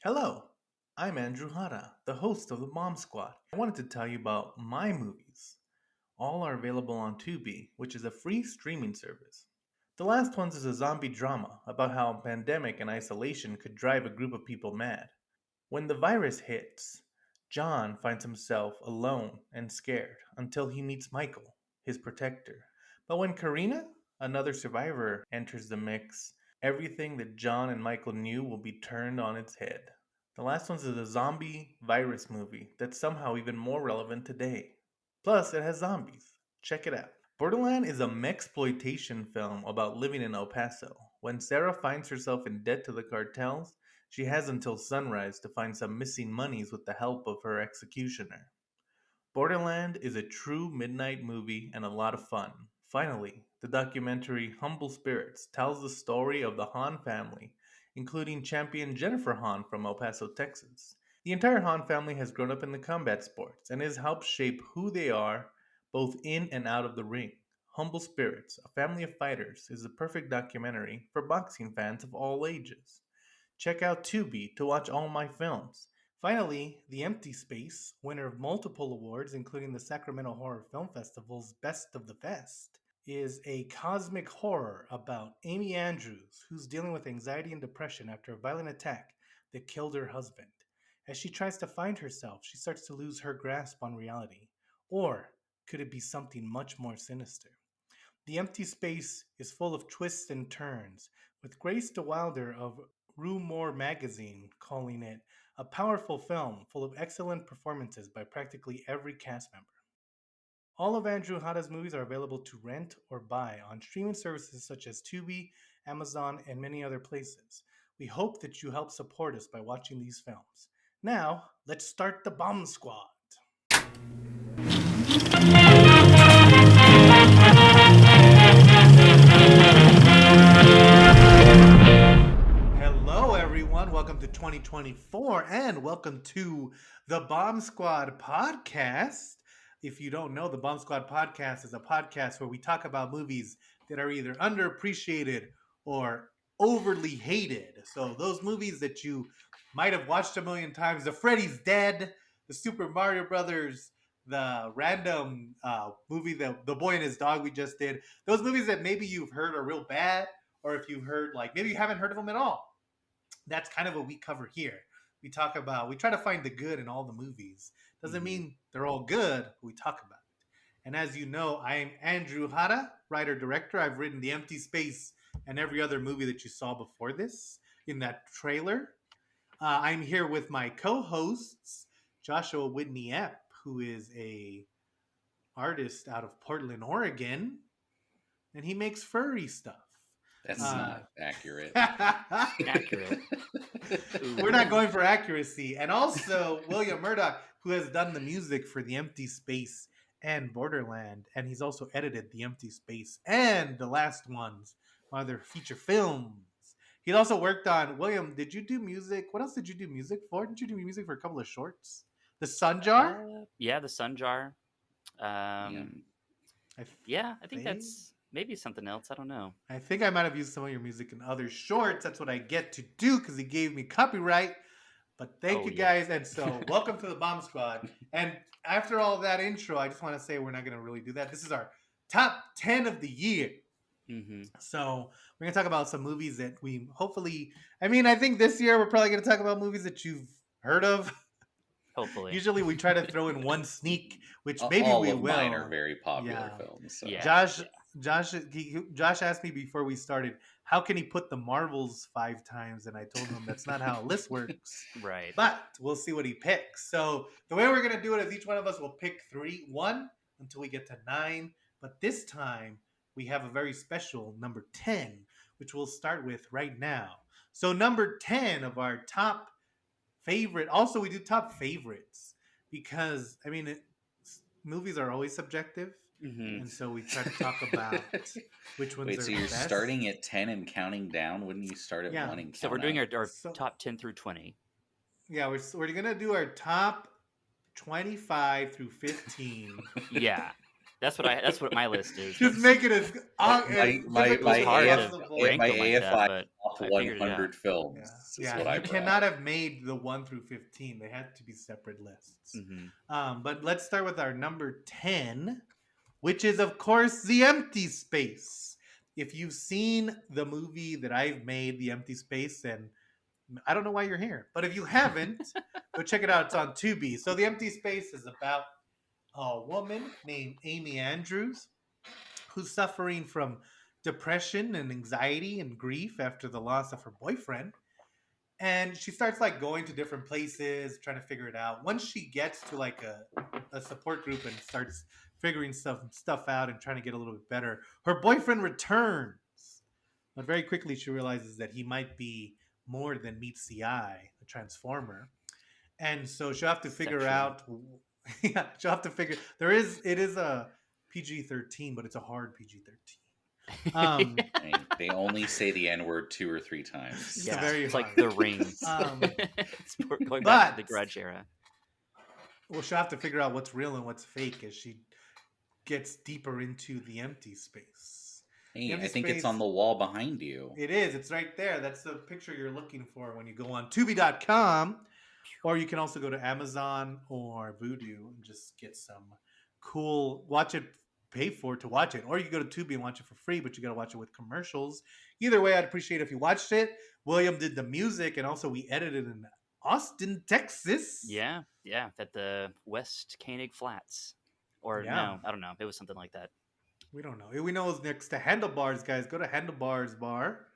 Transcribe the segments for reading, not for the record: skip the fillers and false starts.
Hello, I'm Andrew Hara, the host of the Bomb Squad. I wanted to tell you about my movies. All are available on Tubi, which is a free streaming service. The last one is a zombie drama about how a pandemic and isolation could drive a group of people mad. When the virus hits, John finds himself alone and scared until he meets Michael, his protector. But when Karina, another survivor, enters the mix, everything that John and Michael knew will be turned on its head. The last one's is a zombie virus movie that's somehow even more relevant today. Plus, it has zombies. Check it out. Borderland is a mexploitation film about living in El Paso. When Sarah finds herself in debt to the cartels, she has until sunrise to find some missing monies with the help of her executioner. Borderland is a true midnight movie and a lot of fun. Finally, the documentary Humble Spirits tells the story of the Hahn family, including champion Jennifer Hahn from El Paso, Texas. The entire Hahn family has grown up in the combat sports and has helped shape who they are both in and out of the ring. Humble Spirits, a family of fighters, is the perfect documentary for boxing fans of all ages. Check out Tubi to watch all my films. Finally, The Empty Space, winner of multiple awards, including the Sacramento Horror Film Festival's Best of the Fest, is a cosmic horror about Amy Andrews, who's dealing with anxiety and depression after a violent attack that killed her husband. As she tries to find herself, she starts to lose her grasp on reality. Or could it be something much more sinister? The Empty Space is full of twists and turns, with Grace DeWilder of Rue Morgue magazine calling it a powerful film full of excellent performances by practically every cast member. All of Andrew Hada's movies are available to rent or buy on streaming services such as Tubi, Amazon, and many other places. We hope that you help support us by watching these films. Now, let's start the Bomb Squad. Hello, everyone. Welcome to 2024 and welcome to the Bomb Squad podcast. If you don't know, the Bomb Squad podcast is a podcast where we talk about movies that are either underappreciated or overly hated. So, those movies that you might have watched a million times, the Freddy's Dead, the Super Mario Brothers, the random movie, the Boy and His Dog we just did, those movies that maybe you've heard are real bad, or if you've heard, like, maybe you haven't heard of them at all. That's kind of what we cover here. We try to find the good in all the movies. Doesn't mean they're all good, but we talk about it. And as you know, I am Andrew Hara, writer-director. I've written The Empty Space and every other movie that you saw before this in that trailer. I'm here with my co-hosts, Joshua Whitney Epp, who is a artist out of Portland, Oregon, and he makes furry stuff. That's not accurate. Accurate. We're not going for accuracy. And also William Murdoch, who has done the music for The Empty Space and Borderland. And he's also edited The Empty Space and the last ones, other feature films. He also worked on, William, did you do music? What else did you do music for? Didn't you do music for a couple of shorts? The Sun Jar? Yeah, the Sun Jar. Yeah. I think that's maybe something else. I don't know. I think I might have used some of your music in other shorts. That's what I get to do because he gave me copyright. But thank you guys. And so welcome to the Bomb Squad. And after all that intro, I just want to say we're not going to really do that. This is our top 10 of the year. Mm-hmm. So we're going to talk about some movies that we hopefully, I think this year we're probably going to talk about movies that you've heard of. Hopefully. Usually we try to throw in one sneak, which maybe all we of will. mine are very popular films. So. Yeah. Josh asked me before we started, how can he put the Marvels 5 times? And I told him that's not how a list works. Right. But we'll see what he picks. So the way we're going to do it is each one of us will pick 1 until we get to 9. But this time we have a very special number 10, which we'll start with right now. So number 10 of our top favorite. Also, we do top favorites because, movies are always subjective. Mm-hmm. And so we try to talk about which ones are so the you're best. starting at 10 and counting down? Wouldn't you start at 1 and count So we're doing our So- top 10 through 20. Yeah, we're going to do our top 25 through 15. Yeah. That's what my list is. Just make it as my hard to AFI rank them like that, all top I figured it out. 100 films Yeah, is yeah. what You I cannot brought. have made the 1 through 15. They had to be separate lists. Hmm. But let's start with our number 10, which is of course The Empty Space. If you've seen the movie that I've made, The Empty Space, then I don't know why you're here. But if you haven't, go check it out. It's on Tubi. So The Empty Space is about a woman named Amy Andrews who's suffering from depression and anxiety and grief after the loss of her boyfriend. And she starts like going to different places, trying to figure it out. Once she gets to like a support group and starts figuring stuff out and trying to get a little bit better, her boyfriend returns. But very quickly she realizes that he might be more than meets the eye, a transformer. And so she'll have to figure Sexual. out. Yeah, she'll have to figure. It is a PG-13, but it's a hard PG-13. They only say the N word 2 or 3 times. It's a Yeah, very it's like hard. The Ring. Um, It's going back to the but Grudge era. well, she'll have to figure out what's real and what's fake as she gets deeper into the empty space. Hey, The empty I think it's space. on the wall behind you. It is. It's right there. That's the picture you're looking for when you go on Tubi.com. Or you can also go to Amazon or Vudu and just get some cool, watch it, pay for it to watch it. Or you can go to Tubi and watch it for free, but you got to watch it with commercials. Either way, I'd appreciate it if you watched it. William did the music, and also we edited in Austin, Texas. Yeah, at the West Koenig Flats. Or Yeah. no, I don't know. It was something like that. We don't know. We know it's next to Handlebars, guys. Go to Handlebars Bar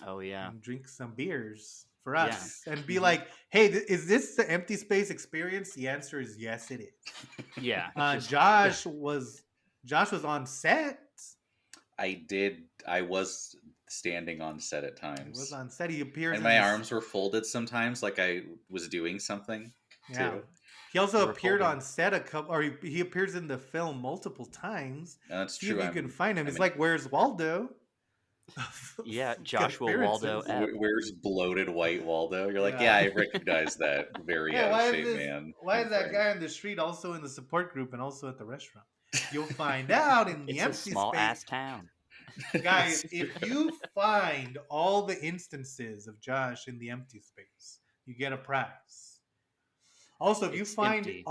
Oh yeah. and drink some beers for Yeah. us and be like, hey, is this the empty space experience? The answer is yes, it is. Yeah. just- Josh was on set. I was standing on set at He times. was on set. He appears and in my this- arms were folded sometimes, like I was doing something. Yeah. Too. He also They were appeared folding. on set he appears in the film multiple times. And that's See true. if you can find him. I'm It's in- like, where's Waldo? Yeah, Got Joshua Waldo appearances. F. Where's bloated white Waldo? You're like, Yeah. yeah, I recognize that very Yeah, out why of is shape this- man. Why I'm is that afraid. guy on the street also in the support group and also at the restaurant? You'll find out in the It's a empty small space. ass town. Guys, if you find all the instances of Josh in the empty space, you get a prize. Also, It's empty.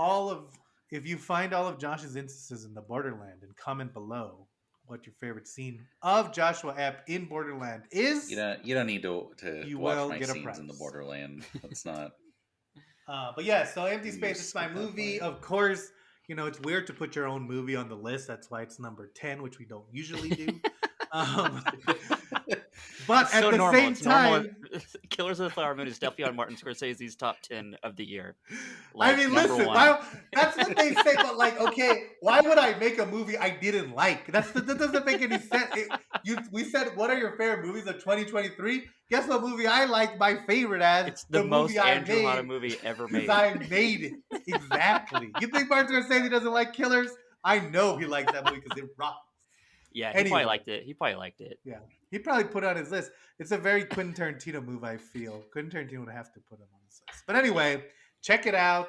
if you find all of Josh's instances in the Borderland, and comment below what your favorite scene of Joshua Epp in Borderland is. You don't need to You watch will my get a scenes in the prize. Borderland. That's not. But yeah, so Empty You Space is my skip that movie. part. Of course, it's weird to put your own movie on the list. That's why it's number 10, which we don't usually do. But It's at so the normal. same It's normal. time, Killers of the Flower Moon is definitely on Martin Scorsese's top 10 of the year. I mean, number listen, one. that's what they say. But like, okay, why would I make a movie I didn't like? That doesn't make any sense. We said, what are your favorite movies of 2023? Guess what movie I liked my favorite as? It's the most movie I Andrew Hanna made. movie ever Because made. I made it. Exactly. You think Martin Scorsese doesn't like Killers? I know he likes that movie because it rocks. Yeah, he Anyway. probably liked it. He probably liked it. Yeah. He'd probably put it on his list. It's a very Quentin Tarantino move, I feel. Quentin Tarantino would have to put him on his list. But anyway, check it out.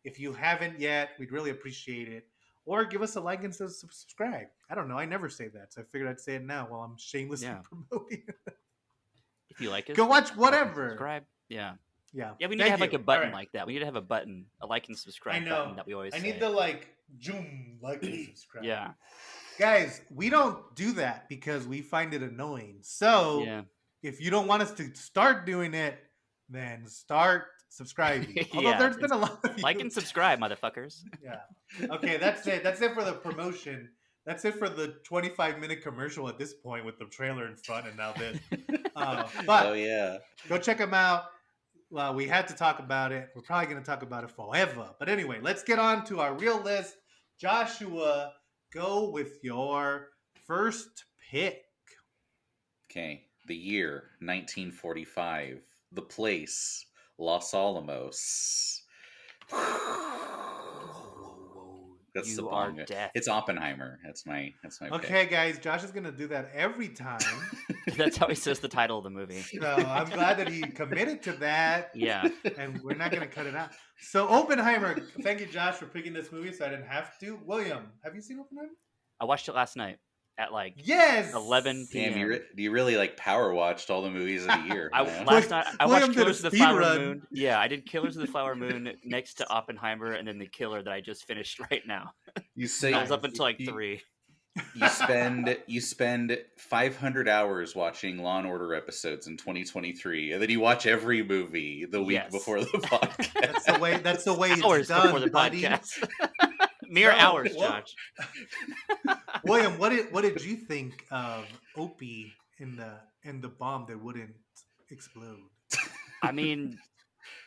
If you haven't yet, we'd really appreciate it. Or give us a like and subscribe. I don't know. I never say that. So I figured I'd say it now while I'm shamelessly Yeah. promoting it. If you like it, Go watch whatever. subscribe. Yeah. Yeah. Yeah, we need to Thank have like you. a button All right. like that. We need to have a button, a like and subscribe I know. button that we always I say. need the zoom, like and subscribe. Yeah. Guys, we don't do that because we find it annoying. So Yeah. if you don't want us to start doing it, then start subscribing. Although Yeah, there's been a lot of you. Like and subscribe, motherfuckers. Yeah. Okay, that's it. That's it for the promotion. That's it for the 25-minute commercial at this point with the trailer in front and now this. But Oh yeah. go check them out. Well, we had to talk about it. We're probably going to talk about it forever. But anyway, let's get on to our real list. Joshua, go with your first pick. Okay. The year 1945. The place Los Alamos. That's You the are bong. deaf. It's Oppenheimer. That's my Okay, guys, Josh is going to do that every time. That's how he says the title of the movie. So I'm glad that he committed to that. Yeah. And we're not going to cut it out. So Oppenheimer, thank you, Josh, for picking this movie so I didn't have to. William, have you seen Oppenheimer? I watched it last night. at like Yes. 11 Damn, p.m. you really like power watched all the movies of the year, huh? Last night I watched William did a Killers of the speed Flower run. Moon. Yeah, I did Killers of the Flower Moon next to Oppenheimer, and then the Killer that I just finished right now. You I say was up Nice. until like you, 3. you spend 500 hours watching Law and Order episodes in 2023, and then you watch every movie the week Yes, before the podcast. That's the way. That's the way it's hours before the done, buddy. podcast. Mere So, hours, what, Josh. William? What did you think of Opie in the bomb that wouldn't explode? I mean,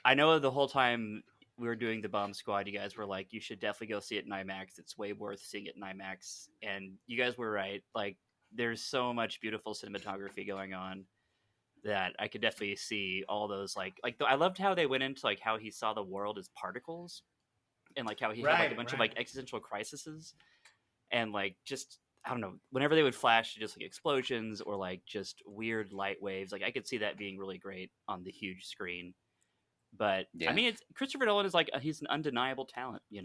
I know the whole time we were doing the Bomb Squad, you guys were like, you should definitely go see it in IMAX. It's way worth seeing it in IMAX. And you guys were right. Like, there's so much beautiful cinematography going on that I could definitely see all those. I loved how they went into like how he saw the world as particles, and like how he had like a Right, bunch of right. like existential crises, and like just I don't know, whenever they would flash to just like explosions or like just weird light waves, like I could see that being really great on the huge screen. But I Yeah. mean, it's Christopher Nolan is like he's an undeniable talent. He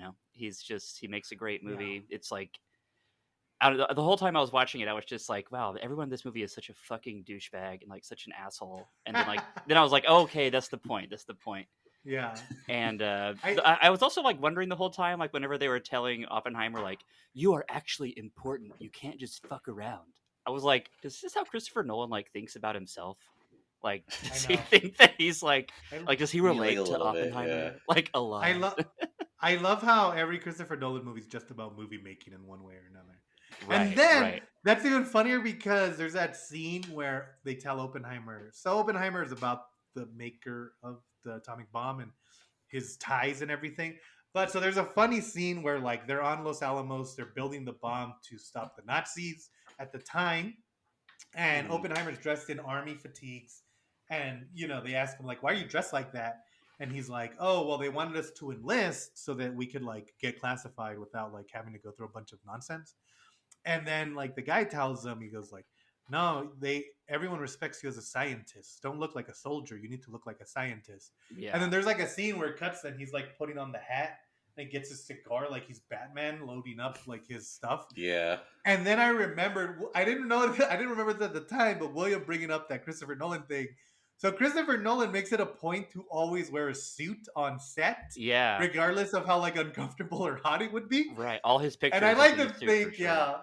makes a great Yeah. movie. It's like out of the whole time I was watching it, I was just like, wow, everyone in this movie is such a fucking douchebag and like such an asshole. And then I was like, oh, okay, that's the point. That's the point. Yeah. And I I was also like wondering the whole time, like whenever they were telling Oppenheimer, like, you are actually important. You can't just fuck around. I was like, is this how Christopher Nolan like thinks about himself? Like, I does he know. think that he's I like, does he Maybe like a relate to little bit, yeah. Oppenheimer like a I lot? love I love how every Christopher Nolan movie is just about movie making in one way or another. And Right, then right. that's even funnier because there's that scene where they tell Oppenheimer. So Oppenheimer is about the maker of the atomic bomb and his ties and everything. But so there's a funny scene where like they're on Los Alamos, they're building the bomb to stop the Nazis at the time, and Mhm. Oppenheimer's dressed in army fatigues, and they ask him like, "Why are you dressed like that?" And he's like, "Oh, well, they wanted us to enlist so that we could like get classified without like having to go through a bunch of nonsense." And then like the guy tells him, he goes like, "No, everyone respects you as a scientist. Don't look like a soldier. You need to look like a scientist." And then Yeah. there's like a scene where it cuts and he's like putting on the hat and gets his cigar like he's Batman loading up like his stuff. Yeah. And then I remembered, I didn't know, I didn't remember this at the time, but William bringing up that Christopher Nolan thing. So Christopher Nolan makes it a point to always wear a suit on set, Yeah. regardless of how like uncomfortable or hot it would be. Right. All his And I pictures is like in to a suit for think, sure. yeah,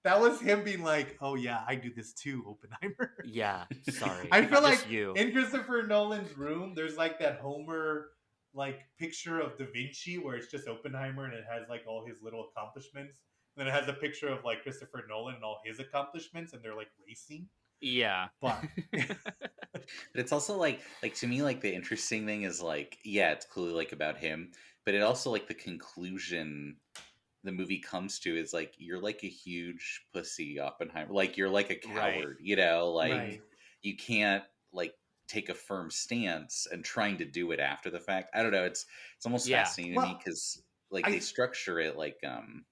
that was him being like, "Oh yeah, I do this too, Oppenheimer." Yeah. Sorry. I feel Not like just you. in Christopher Nolan's room, there's like that Homer like picture of Da Vinci where it's just Oppenheimer and it has like all his little accomplishments. And then it has a picture of like Christopher Nolan and all his accomplishments, and they're like racing. Yeah. But But it's also like to me, like the interesting thing is like, yeah, it's clearly like about him, but it also like the conclusion the movie comes to is like you're like a huge pussy, Oppenheimer. Like you're like a Right. coward, you know, like Mhm. right, you can't like take a firm stance and trying to do it after the fact. I don't know, it's almost Yeah. fascinating to me well, because like they I structure it like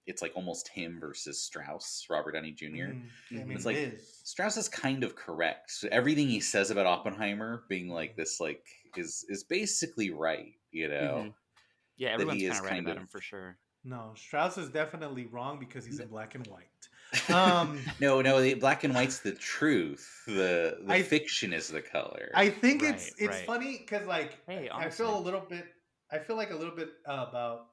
it's like almost him versus Strauss, Robert Downey Jr. I Mhm. mean It's it like is. Strauss is kind of correct. So everything he says about Oppenheimer being like this, like is basically right. You know Mhm. Yeah. that Everyone's he kind is of right kind about of him for sure. No, Strauss is definitely wrong because he's in black and white. Um, no. The black and white's the truth. The I fiction is the color. I think Right. it's Right. funny because like Hey, I feel honestly. a little bit. I feel like a little bit about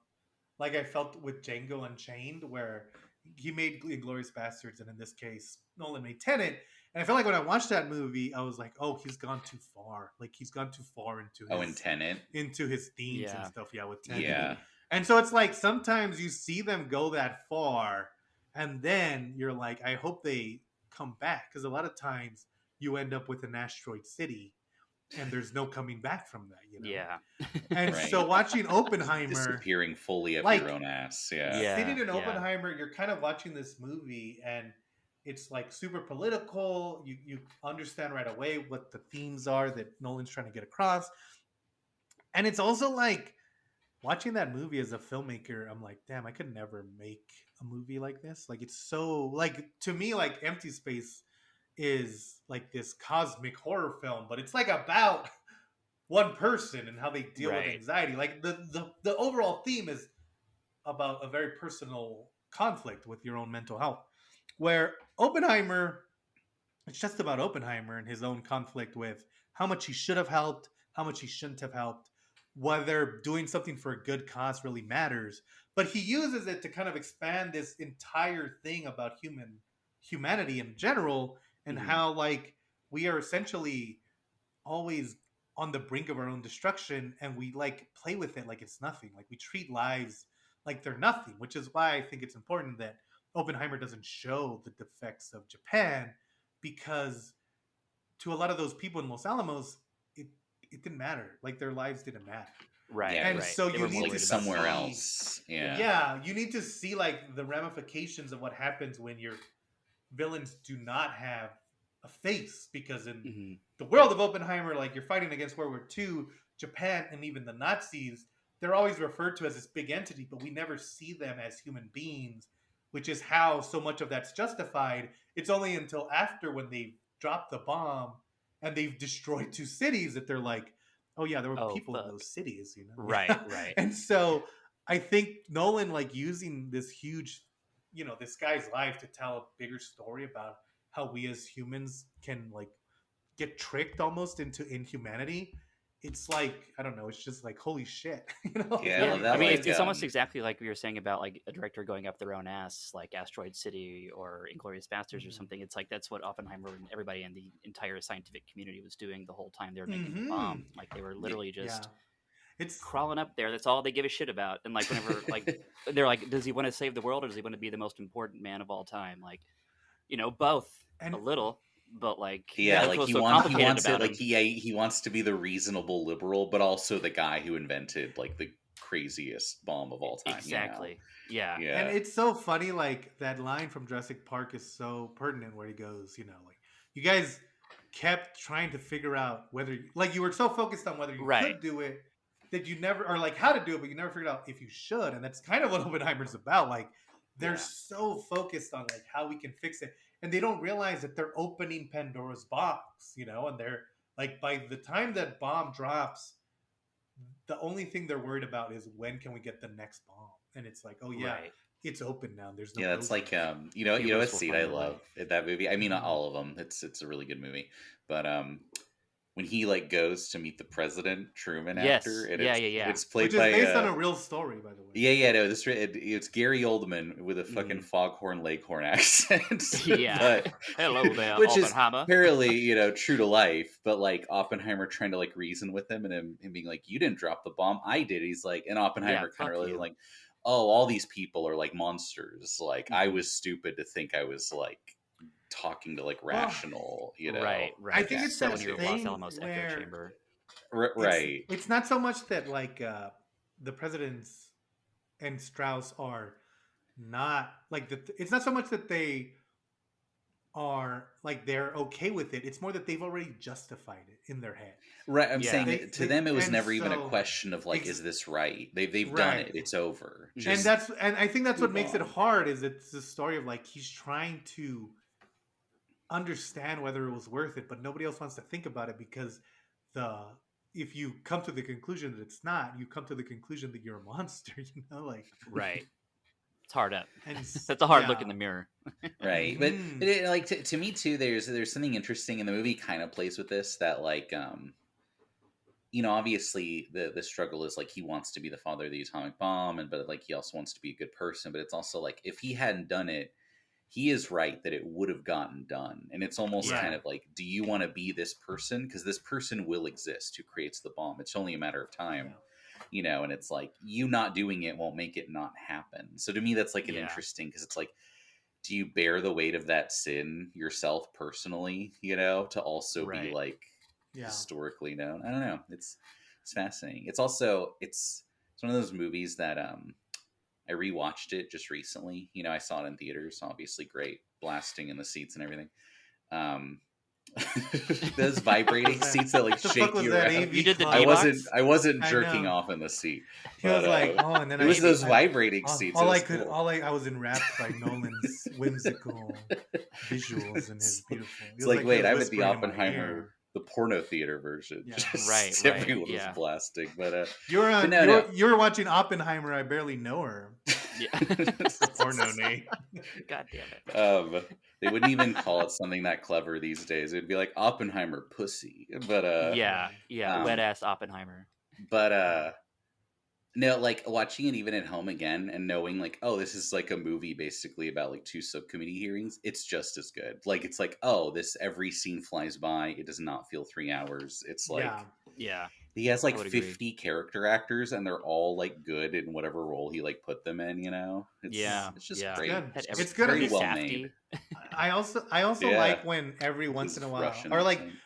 like I felt with Django Unchained, where he made Inglorious Bastards, and in this case, Nolan made Tenet. And I feel like when I watched that movie, I was like, "Oh, he's gone too far. Like he's gone too far Oh, and Tenet. into his themes and Yeah. stuff." Yeah, with Tenet. Yeah, And so it's like sometimes you see them go that far, and then you're like, "I hope they come back," because a lot of times you end up with an asteroid city, and there's no coming back from that. Yeah. And so right. watching Just Oppenheimer, disappearing fully up your like own ass. Yeah. Yeah. sitting in Yeah. Oppenheimer, you're kind of watching this movie and it's like super political. You understand right away what the themes are that Nolan's trying to get across. And it's also like watching that movie as a filmmaker, I'm like, damn, I could never make a movie like this. Like it's so like to me, like Empty Space is like this cosmic horror film, but it's like about one person and how they deal with Right. anxiety. Like the overall theme is about a very personal conflict with your own mental health. where Oppenheimer, it's just about Oppenheimer and his own conflict with how much he should have helped, how much he shouldn't have helped, whether doing something for a good cause really matters. But he uses it to kind of expand this entire thing about humanity in general, and Mhm. how like we are essentially always on the brink of our own destruction, and we like play with it like it's nothing. Like we treat lives like they're nothing, which is why I think it's important that Oppenheimer doesn't show the defects of Japan, because to a lot of those people in Los Alamos, it it didn't matter. Like their lives didn't matter. Right, Yeah, it And right. was so They you were it's more need like to worried about somewhere money. see, else. Yeah. Yeah. yeah, you need to see like the ramifications of what happens when your villains do not have a face, because in Hmm. the world of Oppenheimer, like you're fighting against World War II, Japan, and even the Nazis, they're always referred to as this big entity, but we never see them as human beings, which is how so much of that's justified. It's only until after, when they drop the bomb and they've destroyed two cities, that they're like, oh yeah, there were Oh people in fuck. those cities, you know? Right, Yeah. right. And so I think Nolan, like using this huge, this guy's life to tell a bigger story about how we as humans can like get tricked almost into inhumanity. It's like, I don't know, it's just like holy shit. Yeah, I Yeah, love Like, I that. mean, Like, it's almost exactly like we were saying about like a director going up their own ass, like Asteroid City or Inglorious Bastards or something. It's like that's what Oppenheimer and everybody in the entire scientific community was doing the whole time they were making the mm-hmm. bomb. Like they were yeah, literally Yeah, just it's crawling up there. That's all they give a shit about. And like whenever like they're like, does he want to save the world or does he want to be the most important man of all time? Like, both a and little, but like yeah, yeah, that's like what's he so wants he complicated wants it about like him. he wants to be the reasonable liberal, but also the guy who invented like the craziest bomb of all time. You know? Exactly. Yeah. and Yeah. it's so funny, like that line from Jurassic Park is so pertinent, where he goes, like, you guys kept trying to figure out whether, like, you were so focused on whether you Right. could do it, that you never, or like how to do it, but you never figured out if you should. And that's kind of what Oppenheimer's about. Like, they're Yeah. so focused on like how we can fix it, and they don't realize that they're opening Pandora's box, and they're like, by the time that bomb drops, the only thing they're worried about is when can we get the next bomb. And it's like, oh yeah, Right. it's open now, there's no Yeah, that's closing like it. you know what Hubris will scene find I a way. love in that movie. I mean, not Mhm. all of them. It's a really good movie, but when he like goes to meet the president Truman after, Yes. and Yeah. it's Yeah. Yeah. it's Which played is by based on a real story, by the way. yeah, no, it's Gary Oldman with a fucking Hmm. foghorn leghorn accent, Yeah. but Hello there, which is Oppenheimer. apparently true to life. But like Oppenheimer trying to like reason with him, and him being like, "You didn't drop the bomb, I did." He's like, and Yeah. Oppenheimer kind of Fuck realizes you. like, "Oh, all these people are like monsters. Like I Hmm. was stupid to think I was like talking to like Well, rational, Right. I Right. think it's So that in your attitude." Los thing Alamos echo where chamber. it's Right. it's not so much that like the presidents and Strauss are not like it's not so much that they are like they're okay with it. It's more that they've already justified it in their heads. Right, I'm Yeah. saying to them it was And never even a so question of like, ex- is this right? They've done right. it. It's over. Hmm. Just And I think that's what move makes it on. hard, is it's the story of like he's trying to understand whether it was worth it, but nobody else wants to think about it, because the if you come to the conclusion that it's not, you come to the conclusion that you're a monster, like. Right. It's hard up. And That's a hard look in yeah. the mirror. Right, but Hmm. like to me too, there's something interesting, and the movie kind of plays with this, that like obviously the struggle is like he wants to be the father of the atomic bomb, and but like he also wants to be a good person, but it's also like if he hadn't done it, he is right that it would have gotten done, and it's almost Yeah. kind Right. of like, do you want to be this person, because this person will exist who creates the bomb, it's only a matter of time. Yeah. And it's like you not doing it won't make it not happen. So to me that's like an Yeah. interesting, because it's like, do you bear the weight of that sin yourself personally, to also be Right. like Yeah. historically known? I don't know. It's fascinating. It's also it's one of those movies that I rewatched it just recently. I saw it in theaters, obviously great blasting in the seats and everything. Um those vibrating Was that, seats that like the fuck shake was you that around. You AV did the club? D box. I wasn't I jerking know. off in the seat, He was but like, oh, and then it was Maybe. those vibrating seats. It was cool. I was enwrapped by Nolan's whimsical visuals and his beautiful. It It's was like, like he wait, was I'm at the whispering in my Oppenheimer, ear. the porno theater version. Yeah. Just Right. everyone was Yeah. blasting, but You're but no. you're watching Oppenheimer. I barely know her. Yeah. The porno name. God damn it. um, they wouldn't even call it something that clever these days. It would be like Oppenheimer pussy. Yeah, Right. yeah, wet Um, ass Oppenheimer. but Yeah. no, like watching it even at home again and knowing like, oh, this is like a movie basically about like two subcommittee hearings. It's just as good. Like it's like, oh, this every scene flies by. It does not feel 3 hours. It's Yeah. like Yeah, he has I like would agree. 50 character actors and they're all like good in whatever role he like put them in. You know, Yeah. Yeah, it's just yeah. It's great. good. It's Had just It's everything. good. very Casey well made. Safdie. I also Yeah, like when every once in his a while, Russian or like accent.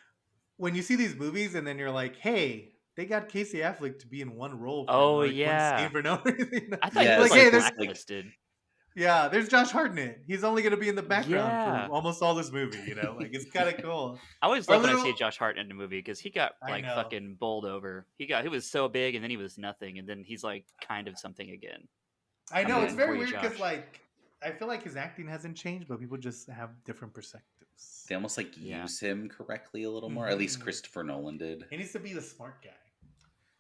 when you see these movies and then you're like, hey, they got Casey Affleck to be in one role for Oh like one scene yeah. for no reason. I thought he was Like, Yes, like hey, it's like blacklisted. there's Josh Hartnett. He's only gonna be in the background for Yeah. almost all this movie. Like it's kind of cool. I always Or love when I little, see Josh Hart in a movie because he got I like know, fucking bowled over. He was so big and then he was nothing and then he's like kind of something again. I I'm know. It's rooting yeah. for very you, weird because Josh. I feel like his acting hasn't changed, but people just have different perspectives. They almost like Yeah. use him correctly a little more. At least Hmm. Christopher Nolan did. He needs to be the smart guy.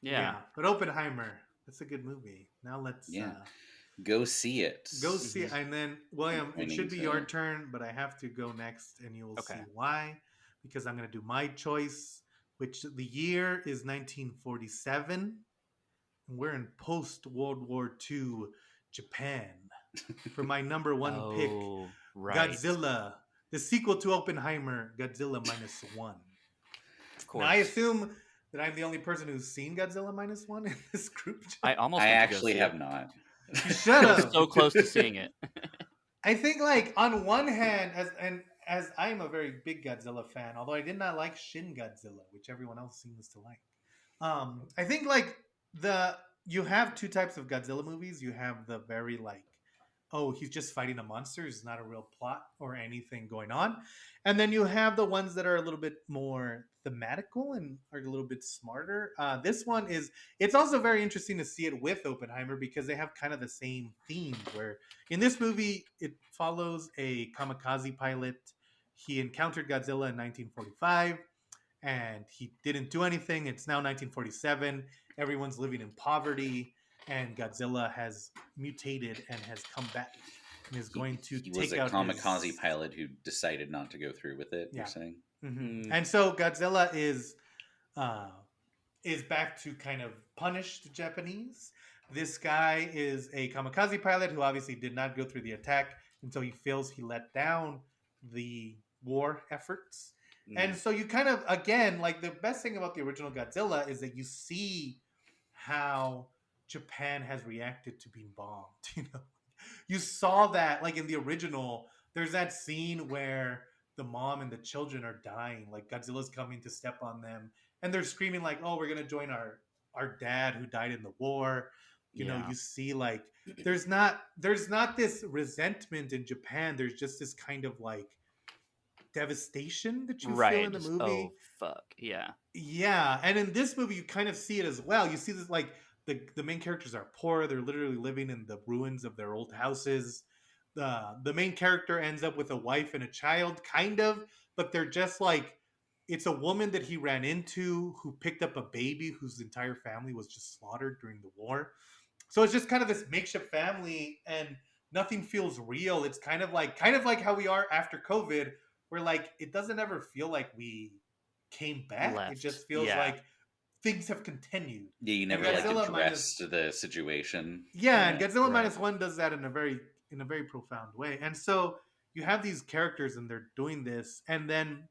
Yeah. Yeah, but Oppenheimer, that's a good movie. Now let's Yeah, go see it. go see Hmm. it. And then William, it Pointing should be your to turn, but I have to go next, and you will Okay. see why. Because I'm going to do my choice, which the year is 1947, and we're in post World War II Japan. For my number one pick, Oh, right. Godzilla, the sequel to Oppenheimer, Godzilla minus one. Of Now I course. assume that I'm the only person who's seen Godzilla minus one in this group I chat. almost I went to go actually see it. have not. You should I was have. so close to seeing it. I think like on one hand, as I am a very big Godzilla fan, although I did not like Shin Godzilla, which everyone else seems to like. I think like the you have two types of Godzilla movies. You have the very like, oh, he's just fighting a monster. There's not a real plot or anything going on. And then you have the ones that are a little bit more thematical and are a little bit smarter. This one is, it's also very interesting to see it with Oppenheimer because they have kind of the same themes. Where in this movie, it follows a kamikaze pilot. He encountered Godzilla in 1945 and he didn't do anything. It's now 1947. Everyone's living in poverty, and Godzilla has mutated and has come back and is going to He was take a out kamikaze his. pilot who decided not to go through with it. You're Yeah. saying? Hmm. Mm, And so Godzilla uh, is back to kind of punish the Japanese. This guy is a kamikaze pilot who obviously did not go through the attack, and so he feels he let down the war efforts. And mm. so you kind of, again, like the best thing about the original Godzilla is that you see how Japan has reacted to being bombed. You saw that like in the original. There's that scene where the mom and the children are dying. Like Godzilla's coming to step on them, and they're screaming like, "Oh, we're gonna join our dad who died in the war." Yeah. You see like there's not this resentment in Japan. There's just this kind of like devastation that you feel Right. in the Just oh movie. fuck. Yeah. Yeah, and in this movie, you kind of see it as well. You see this like the main characters are poor; they're literally living in the ruins of their old houses. The main character ends up with a wife and a child, kind of, but they're just like it's a woman that he ran into who picked up a baby whose entire family was just slaughtered during the war. So it's just kind of this makeshift family, and nothing feels real. It's kind of like how we are after COVID, where like it doesn't ever feel like we came back. It Left. just feels Yeah. like things have continued. Yeah, you And never like Yeah. Godzilla minus addressed the situation. yeah, and Yeah. Godzilla Right. minus one does that in a very profound way. And so you have these characters and they're doing this, and then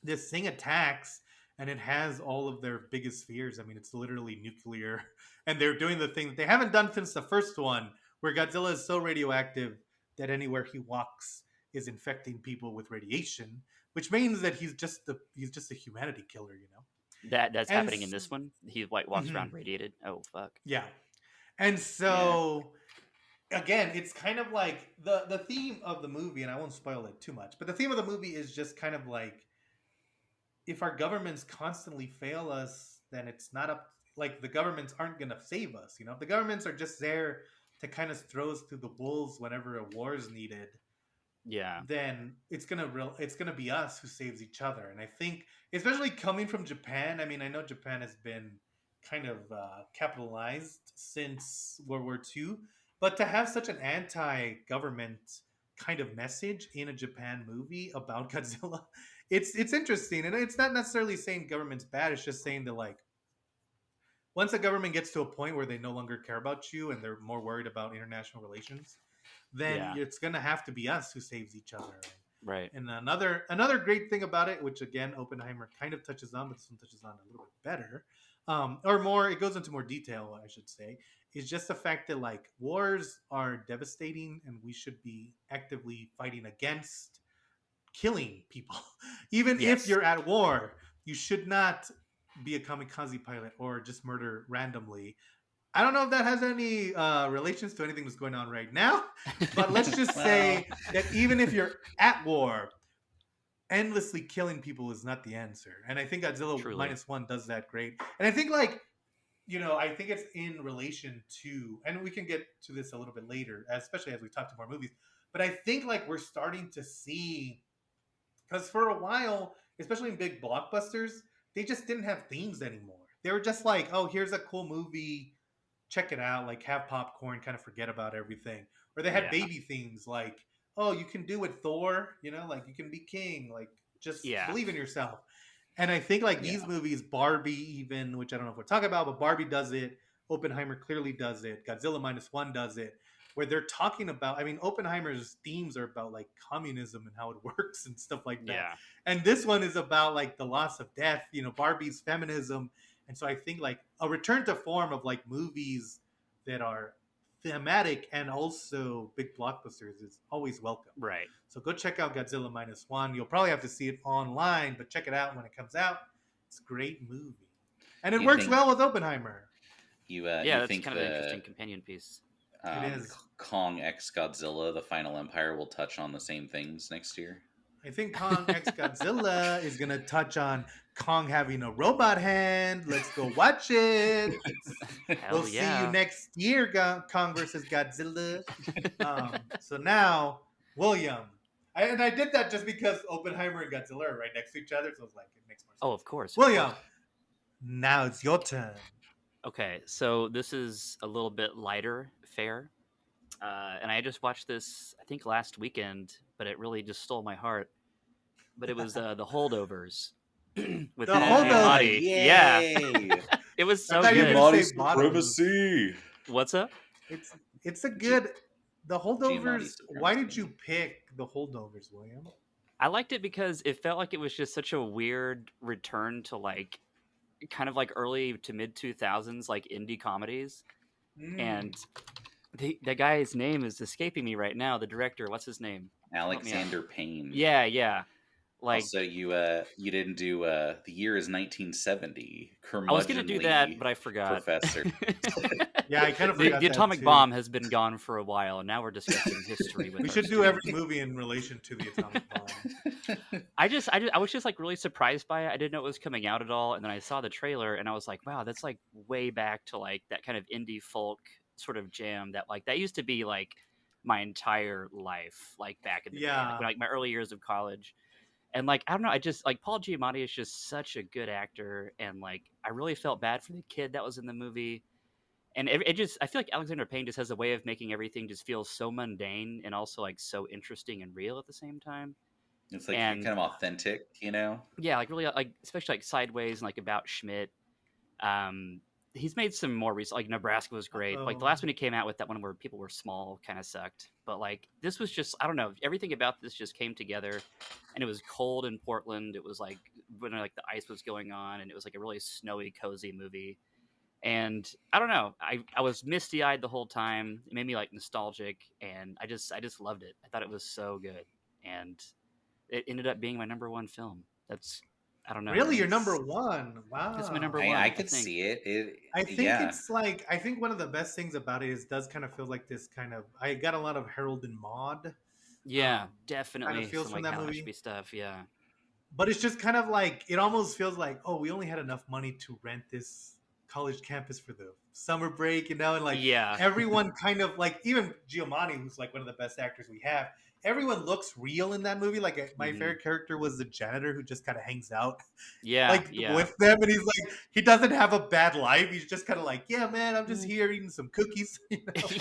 this thing attacks and it has all of their biggest fears. I mean, it's literally nuclear, and they're doing the thing that they haven't done since the first one, where Godzilla is so radioactive that anywhere he walks is infecting people with radiation, which means that he's just a humanity killer, That's And happening in this one. He like walks mhm, around radiated. Oh fuck. yeah, and Yeah. so again, it's kind of like the theme of the movie, and I won't spoil it too much, but the theme of the movie is just kind of like if our governments constantly fail us, then it's not up. Like the governments aren't going to save us. If the governments are just there to kind of throw us to the wolves whenever a war is needed, Yeah. then it's gonna be us who saves each other. And I think, especially coming from Japan, I mean, I know Japan has been kind of capitalized since World War II, But to have such an anti-government kind of message in a Japan movie about Godzilla, it's interesting, and it's not necessarily saying government's bad. It's just saying that like once a government gets to a point where they no longer care about you and they're more worried about international relations, then Yeah. it's going to have to be us who saves each other. Right. And another great thing about it, which again Oppenheimer kind of touches on, but this one touches on a little bit better, or more. It goes into more detail, I should say, is just the fact that like wars are devastating, and we should be actively fighting against killing people. Even if Yes. you're at war, you should not be a kamikaze pilot or just murder randomly. I don't know if that has any relations to anything that's going on right now, but let's just Well, say that even if you're at war, endlessly killing people is not the answer. And I think Godzilla Truly. minus one does that great. And I think like I think it's in relation to, and we can get to this a little bit later, especially as we talk to more movies. But I think like we're starting to see, because for a while, especially in big blockbusters, they just didn't have themes anymore. They were just like, oh, here's a cool movie, check it out, like have popcorn, kind of forget about everything. Or they had Yeah. baby themes like, oh, you can do it, Thor, like you can be king, like just Yeah. believe in yourself. And I think like yeah. these movies, Barbie, even, which I don't know if we're talking about, but Barbie does it. Oppenheimer clearly does it. Godzilla minus one does it. Where they're talking about, I mean, Oppenheimer's themes are about like communism and how it works and stuff like that. Yeah. And this one is about like the loss of death, Barbie's feminism. And so I think like a return to form of like movies that are thematic and also big blockbusters is always welcome. Right. So go check out Godzilla minus one. You'll probably have to see it online, but check it out when it comes out. It's a great movie, and it You works think well with Oppenheimer. Yeah, you that's think kind of an the interesting companion piece. It is. Kong X Godzilla, the Final Empire, will touch on the same things next year? I think Kong X Godzilla is gonna touch on Kong having a robot hand. Let's go watch it. We'll Hell see you yeah. next year, Kong versus Godzilla. So now, William. And I did that just because Oppenheimer and Godzilla are right next to each other, so it's like it makes more Oh, sense. of course, of William, course. now it's your turn. Okay, so this is a little bit lighter fare. And I just watched this, I think, last weekend, but it really just stole my heart. But it was the holdovers with The Paul Holdovers. Giamatti. Yeah, Yay! it was I so thought you were good. gonna Giamatti say bottoms. supremacy. What's up? It's a G- good. The Giamatti Holdovers. Why did you supremacy. pick the Holdovers, William? I liked it because it felt like it was just such a weird return to like kind of like early to mid 2000s like indie comedies. Mm. And the guy's name is escaping me right now. The director, what's his name? Help me out. Alexander Payne. Yeah, yeah. Like Also, you didn't do the year is 1970. I was gonna do that, Curmudgeonly but I forgot. professor. Yeah, I kind of the forgot that atomic too. bomb has been gone for a while, and now we're discussing history with We our should do every students. movie in relation to the atomic bomb. I was just like really surprised by it. I didn't know it was coming out at all, and then I saw the trailer, and I was like, wow, that's like way back to like that kind of indie folk sort of jam that used to be like my entire life, like back in the day, Yeah, like my early years of college. And like I don't know, I just like Paul Giamatti is just such a good actor, and like I really felt bad for the kid that was in the movie. And it just I feel like Alexander Payne just has a way of making everything just feel so mundane and also like so interesting and real at the same time. It's like kind And of authentic, you know? yeah, like really like especially like Sideways and like About Schmidt. Um, he's made some more recent, like Nebraska was great. Like the oh, last one he came out with, that one where people were small, kind of sucked. But like this was just I don't know, everything about this just came together, and it was cold in Portland. It was like when like the ice was going on, and it was like a really snowy, cozy movie. And I don't know, I was misty eyed the whole time. It made me like nostalgic, and I just loved it. I thought it was so good, and it ended up being my number one film. That's I don't know. really? You're number one? It's my number Wow. I one, I could think. see it. I think Yeah. it's like I think one of the best things about it is does kind of feel like this kind of I got a lot of Harold and Maude Yeah, kind of definitely feels some from like that Hal movie. Ashby stuff. Yeah, But it's just kind of like it almost feels like, oh, we only had enough money to rent this college campus for the summer break, and like Yeah. everyone kind of like even Giamatti, who's like one of the best actors we have. Everyone looks real in that movie. Like my Mhm. favorite character was the janitor who just kind of hangs out Yeah. like Yeah. with them, and he's like he doesn't have a bad life. He's just kind of like, yeah, man, I'm just Mm. here eating some cookies.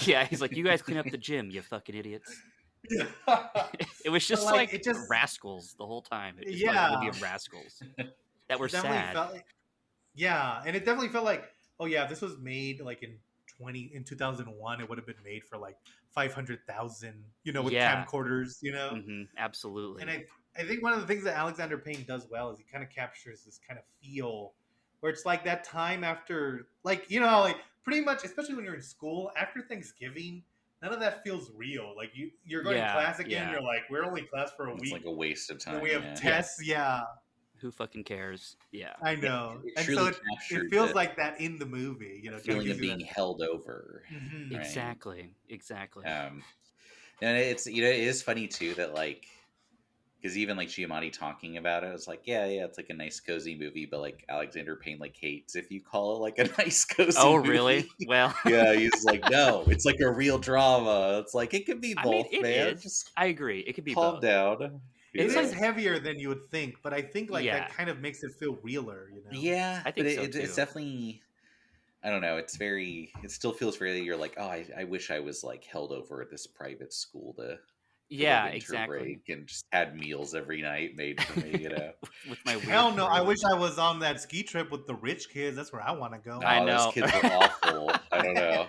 Yeah. He's like, you guys clean up the gym, you fucking idiots. Yeah. It was But just like like it just rascals the whole time. It just felt like a movie yeah, of rascals that were it definitely sad. felt yeah, and it definitely felt like oh yeah, if this was made like in 2001, it would have been made for like 500,000, with Yeah. camcorders. And Absolutely. I think one of the things that Alexander Payne does well is he kind of captures this kind of feel where it's like that time after like pretty much especially when you're in school after Thanksgiving, none of that feels real. Like you're going to Yeah. class again, Yeah. you're like we're only in class for a It's like week, a waste of then we time. have Yeah, Yeah. tests. Yeah, Who fucking cares? Yeah. I yeah. know. It And so truly it captured feels the like that in the movie, kind of feeling gives of you that. being held over, Mhm. right? Exactly. Exactly. And it's it is funny too that like because even like Giamatti talking about it, it's like yeah, it's like a nice cozy movie, but like Alexander Payne like hates if you call it like a nice Oh, cozy really? movie. Well, Yeah, he's like no, it's like a real drama. It's like it could be I mean, both, it man. is. Just I agree. It could be calm both. down. It It's is like, heavier than you would think, but I think like that yeah, kind of makes it feel realer. Yeah, I but think so it's too. definitely I don't know. It's very. It still feels very. You're like, oh, I wish I was like held over at this private school to for the Yeah, winter exactly. break and just had meals every night made for me. With my weird Hell no! I fruit. wish I was on that ski trip with the rich kids. That's where I want to go. I Oh, those know. kids were awful. I don't know.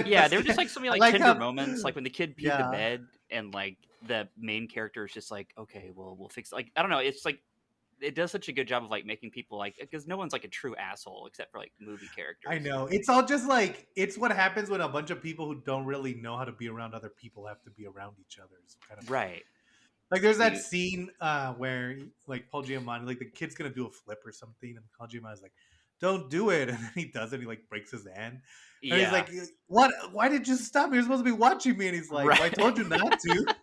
Yeah, there were just like so many I like like tender how, moments, like when the kid peed the yeah, bed and like the main character is just like, okay, well, we'll fix. Like I don't know. It's like it does such a good job of like making people like because no one's like a true asshole except for like movie I characters. know. It's all just like it's what happens when a bunch of people who don't really know how to be around other people have to be around each other. It's kind of funny. Right. Like there's that The scene where like Paul Giamatti, like the kid's gonna do a flip or something, and Paul Giamatti's like, "Don't do it," and then he does it. And he like breaks his hand, and he's Yeah. like, "What? Why did you stop me? You're supposed to be watching me." And he's like, "Well, I Right. told you not to."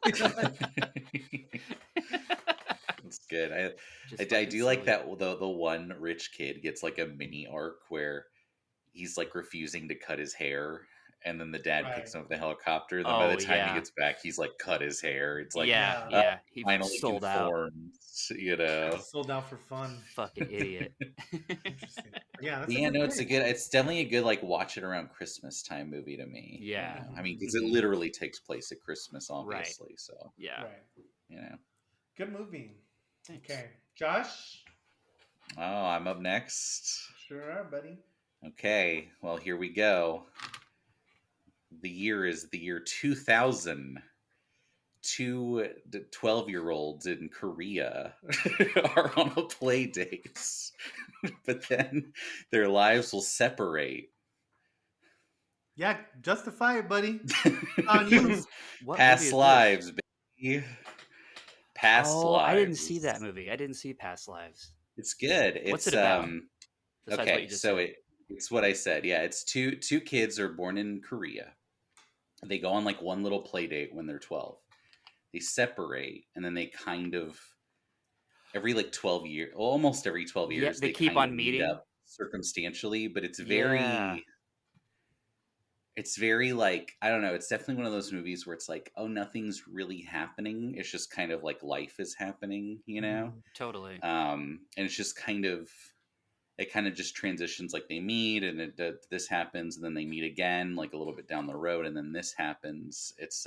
it's good. Just I fucking do like silly. that the one rich kid gets like a mini arc where he's like refusing to cut his hair and then the dad Right. picks him up with the helicopter and then by the Oh time he yeah. gets back he's like cut his hair. It's like Yeah. Yeah. uh, Yeah. He finally sold out. conformed. Sold out for fun. Fucking idiot. Interesting. Yeah, that's But a yeah, good no, pick. it's definitely a good like watch it around Christmas time movie to me. Yeah. I mean, because it Mhm. literally takes place at Christmas, Right. obviously. So Yeah. Right. you know. Good movie. Thanks. Okay, Josh. Oh, I'm up next. Sure are, buddy. Okay, well here we go. The year is the year 2000. Two 12-year-olds in Korea are on a play date, but then their lives will separate. Yeah, justify it, buddy. On you. What movie Past is this? lives, baby. Past Oh, I didn't see that lives. movie. I didn't see Past Lives. It's good. What's it It's about? Besides what okay, you just so said. it's what I said. Yeah, it's two kids are born in Korea. They go on like one little play date when they're 12. They separate and then they kind of every like 12 years, almost every 12 Yeah, years they they keep kind of on meet meeting. up circumstantially, but Yeah. it's very like I don't know, it's definitely one of those movies where it's like, oh, nothing's really happening. It's just kind of like life is happening. Mhm. Totally. And it's just kind of it kind of just transitions like they meet and this happens and then they meet again like a little bit down the road and then this happens. It's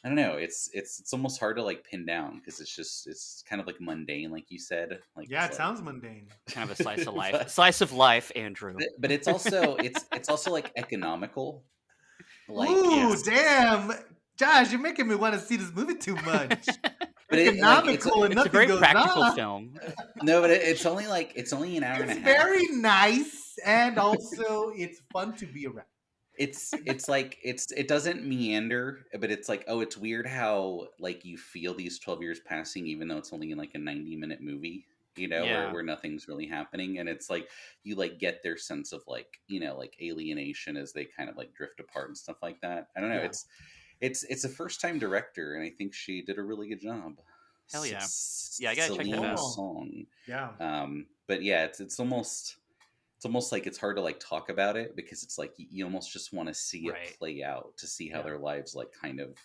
I don't know. It's almost hard to like pin down because it's kind of like mundane, like you said. Like Yeah, it's it like, sounds mundane. Kind of a slice of life. but, Slice of life, Andrew. but it's also like economical. Like Yeah. Ooh, it's damn. Josh, you're making me want to see this movie too much. but it like Economical and It's a nothing very goes practical on. film. no, but it's only an hour and It's a half. very nice, and also it's fun to be around. It's like it doesn't meander, but it's like oh, it's weird how like you feel these 12 years passing even though it's only in like a 90-minute movie, Yeah. where nothing's really happening and it's like you like get their sense of like, like alienation as they kind of like drift apart and stuff like that. I don't know, Yeah. it's a first time director and I think she did a really good job. Hell yeah. Yeah, I gotta check that Celine out. Cool. Song. Yeah. But yeah, it's almost it's almost like it's hard to like talk about it because it's like you almost just want to see it Right. play out to see how Yeah. their lives like kind of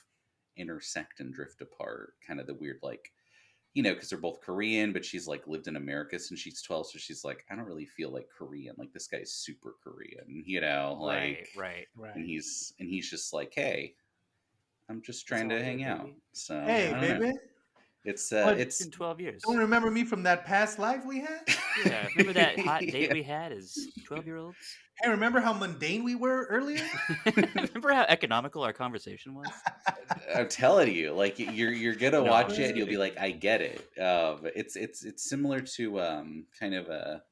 intersect and drift apart. Kind of the weird like, you know, because they're both Korean, but she's like lived in America since she's 12, so she's like, I don't really feel like Korean. Like this guy's super Korean, you know, like, Right. Right. and Right. he's just like, hey, I'm just It's trying all to hang good, out. baby. So Hey, I don't know. baby. It's What? It's been 12 Don't years. remember me from that past life we had? Yeah. Remember that hot date Yeah. we had as 12-year-olds? Hey, remember how mundane we were earlier? Remember how economical our conversation was? I'm telling you, like you're gonna No, I'm watch it just and you'll be kidding. like, I get it. It's similar to kind of a,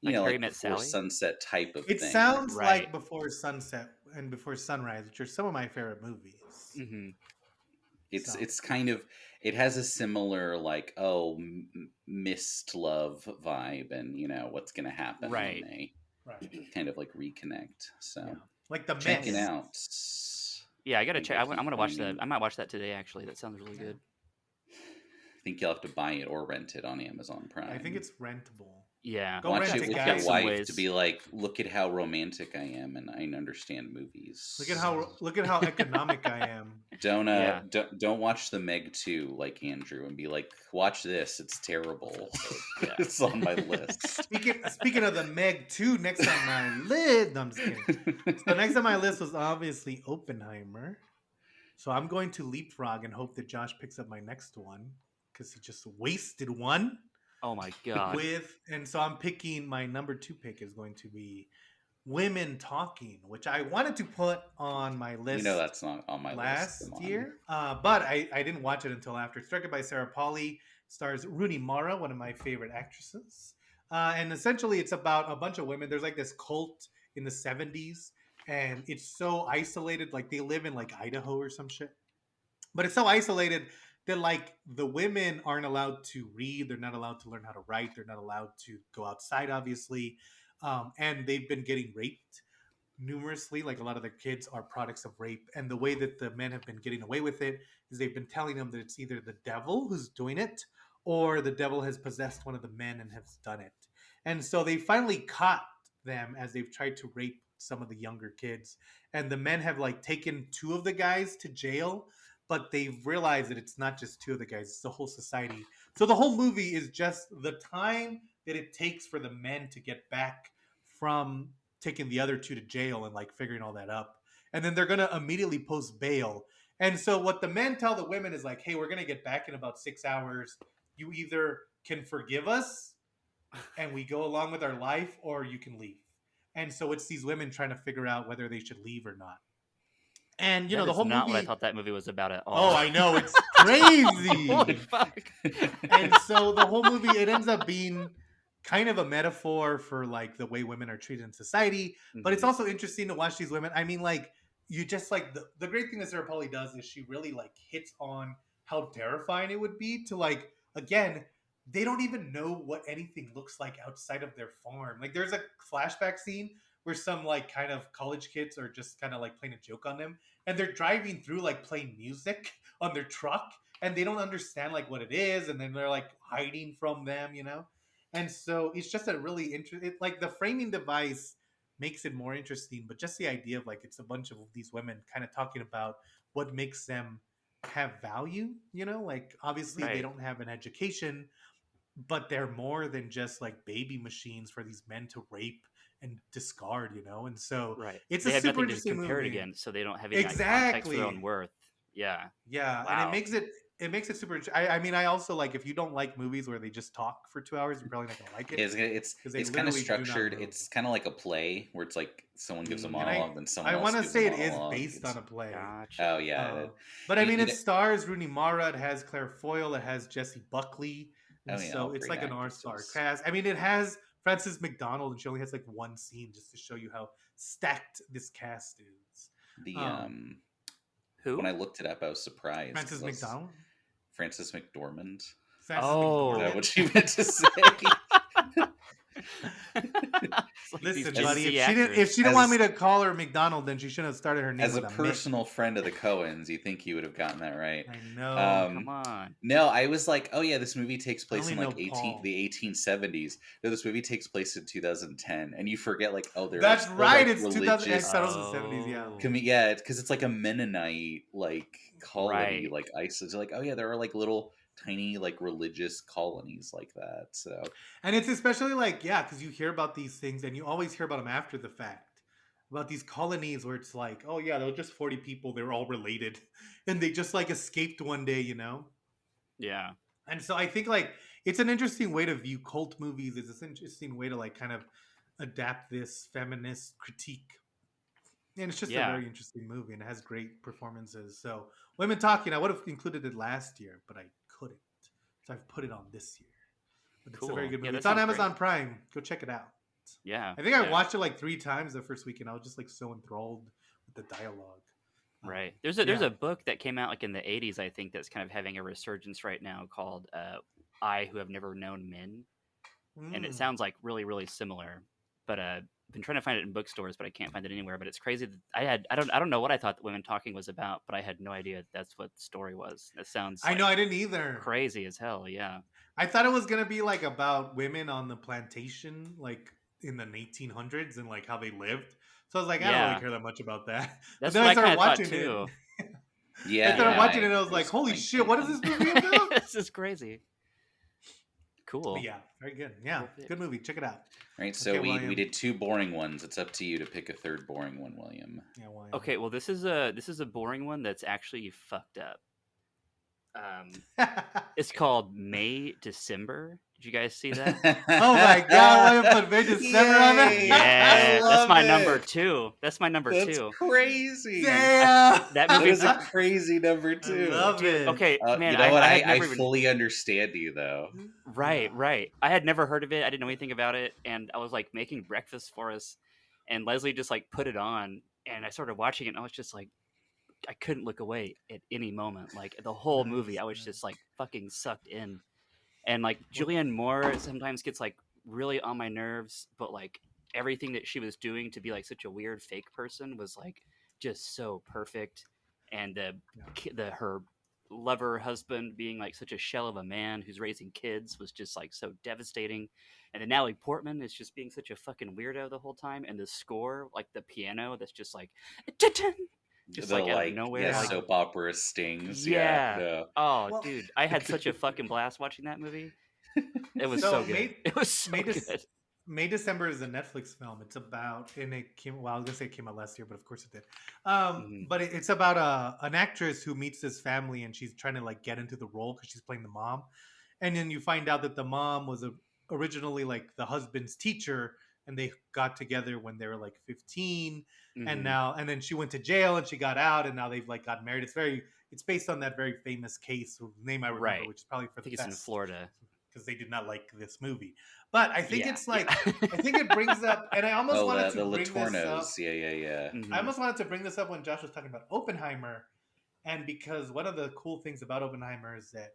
you Like know, Harry like Met before Sally? sunset type of It thing. sounds Right. like Before Sunset and Before Sunrise, which are some of my favorite movies. Hmm. It's So, it's kind of, it has a similar like, oh, missed love vibe, and you know what's gonna happen when Right. they right. kind of like reconnect. Yeah. So Like The check it Yeah. Mist. out. Yeah, I gotta I think check. I I'm keep gonna watch that. pointing. I might watch that today. Actually, that sounds really Yeah. good. I think you'll have to buy it or rent it on Amazon I think Prime. it's rentable. Yeah, Go Watch rent it it, they've with got your guys. some wife to ways. be like, look at how romantic I am and I understand movies. Look at how economic I am. Yeah, Don't watch the Meg 2 like Andrew and be like, watch this, it's terrible. yeah. It's on my list. Speaking of the Meg 2, next on my list. No, I'm just kidding. So next on my list was obviously Oppenheimer. So I'm going to leapfrog and hope that Josh picks up my next one because he just wasted one Oh my god. and so I'm picking my number 2 pick is going to be Women Talking, which I wanted to put on my You know list that's not on my list. Come last on. year, but I didn't watch it until after. It's directed by Sarah Polley, stars Rooney Mara, one of my favorite actresses. And essentially, it's about a bunch of women. There's like this cult in the 70s, and it's so isolated. Like they live in like Idaho or some shit. But it's so isolated that like the women aren't allowed to read. They're not allowed to learn how to write. They're not allowed to go outside, obviously. And they've been getting raped numerously. Like a lot of the kids are products of rape, and the way that the men have been getting away with it is they've been telling them that it's either the devil who's doing it or the devil has possessed one of the men and has done it. And so they finally caught them as they've tried to rape some of the younger kids, and the men have like taken 2 of the guys to jail, but they've realized that it's not just 2 of the guys, it's the whole society. So the whole movie is just the time that it takes for the men to get back from taking the other 2 to jail and like figuring all that up. And then they're gonna immediately post bail. And so what the men tell the women is like, hey, we're gonna get back in about 6 hours. You either can forgive us and we go along with our life, or you can leave. And so it's these women trying to figure out whether they should leave or not. And That the is whole not what I movie. thought that movie was about at all. Oh, I know it's Holy crazy. fuck. And so the whole movie it ends up being kind of a metaphor for like the way women are treated in society, but it's Mhm. also interesting to watch these women. I mean, like you just like the great thing that Sarah Polly does is she really like hits on how terrifying it would be to like again they don't even know what anything looks like outside of their farm. Like there's a flashback scene where some like kind of college kids are just kind of like playing a joke on them and they're driving through like playing music on their truck and they don't understand like what it is and then they're like hiding from them. And so it's just a really interesting like the framing device makes it more interesting, but just the idea of like it's a bunch of these women kind of talking about what makes them have value. Like obviously they Right. don't have an education, but they're more than just like baby machines for these men to rape and discard. And so Right. it's a They have super nothing to interesting compare it movie. against, so they don't have any like context for their own Exactly. worth. Yeah. Yeah, and it Wow. makes it super. I mean, I also like if you don't like movies where they just talk for 2 hours, you're probably not gonna like it It's because they it's kind of literally do not structured. move. It's kind of like a play where it's like someone gives a And Mhm. monologue, then someone I else want to gives a say it is monologue. based on a play. Oh Gotcha. yeah, Uh, but I you, mean, you it know, stars Rooney Mara. It has Claire Foyle. It has Jessie Buckley, and oh yeah, so all it's great like an all-star actresses. cast. I mean, it has Frances McDonald, and she only has like one scene just to show you how stacked this cast is. The Um, when Who? I looked it up, I was surprised Frances because I was McDonald, Frances McDormand. Frances Is that Oh. what McDormand. you meant to say? It's like these Listen, Gen buddy, Z if actors. she didn't want me to call her McDonald, then she shouldn't have started her name As a with a Mick. personal friend of the Coens, you think you would have gotten that right. I know. Come on. No, I was like, oh yeah, this movie takes I place only in know like Paul. the 1870s. No, this movie takes place in 2010, and you forget like, oh, there are That's still right. like It's 2000. I religious. thought it was the 70s. Yeah. Oh, Yeah, because it's like a Mennonite like colony, right. like ISIS. Like, oh yeah, there are like little tiny like religious colonies like that. So And it's especially like, yeah, because you hear about these things and you always hear about them after the fact. About these colonies where it's like, oh, yeah, there were just 40 people. They were all related. And they just like escaped one day, you know? Yeah. And so I think like it's an interesting way to view cult movies. It's an interesting way to like kind of adapt this feminist critique. And it's just a Yeah. very interesting movie and it has great performances. So Women Talking, I would have included it last year, but I couldn't. So I've put it on this year. But it's a very Cool. good Yeah, movie. that It's on sounds great. Amazon Prime. Go check it out. Yeah. I think I yeah. watched it like 3 times the first weekend. I was just like so enthralled with the dialogue. Right. There's a yeah. book that came out like in the 80s, I think, that's kind of having a resurgence right now called I Who Have Never Known Men. And it Mm. sounds like really, really similar. But I've been trying to find it in bookstores, but I can't find it anywhere. But it's crazy that I don't know what I thought that Women Talking was about, but I had no idea that's what the story was. That sounds I know, I didn't either. crazy as hell, yeah. I thought it was gonna be like about women on the plantation, like in the 1800s, and like how they lived. So I was like, I don't Yeah. really care that much about that. But That's then what I I started kinda thought watching too. it. yeah, I started Yeah. watching it, and I was like, holy shit, what is this movie about? This is crazy. Cool. But yeah, very good. Yeah, Cool pick. good movie. Check it out. Right, so Okay, we William. did 2 boring ones. It's up to you to pick a third boring one, William. Yeah, William. Okay, well this is a boring one that's actually fucked up. It's called May December. Did you guys see that? Oh my god, William put May December on that? Yay! Yeah, I that's love my it. number 2. That's my number That's 2. crazy. Damn! That That movie. is a crazy number 2. I love it. Okay, man, you know what? I had I never even. fully understand you though. Right, right. I had never heard of it. I didn't know anything about it, and I was like making breakfast for us, and Leslie just like put it on, and I started watching it, and I was just like, I couldn't look away at any moment. Like the whole movie, I was just like fucking sucked in. And like Julianne Moore sometimes gets like really on my nerves, but like everything that she was doing to be like such a weird fake person was like just so perfect. And her lover husband being like such a shell of a man who's raising kids was just like so devastating. And then Natalie Portman is just being such a fucking weirdo the whole time. And the score, like the piano, that's just like just The like out of nowhere. yeah. Like, soap opera stings. yeah. No. Oh, Well- dude, I had such a fucking blast watching that movie. It was So, so good. May- It was so May good. Dec- May December is a Netflix film. It's about, and it came. Well, I was gonna say it came out last year, but of course it did. Mhm. But it's about an actress who meets this family, and she's trying to like get into the role because she's playing the mom, and then you find out that the mom was originally like the husband's teacher, and they got together when they were like 15, and Mhm. then she went to jail and she got out, and now they've like got married. It's based on that very famous case whose name I remember, Right. which is probably for I the think it's in best Florida. because they did not like this movie. But I think Yeah, it's like yeah. I think it brings up, and I almost Oh, wanted the to bring this up. Latornos. Yeah. Mhm. I almost wanted to bring this up when Josh was talking about Oppenheimer, and because one of the cool things about Oppenheimer is that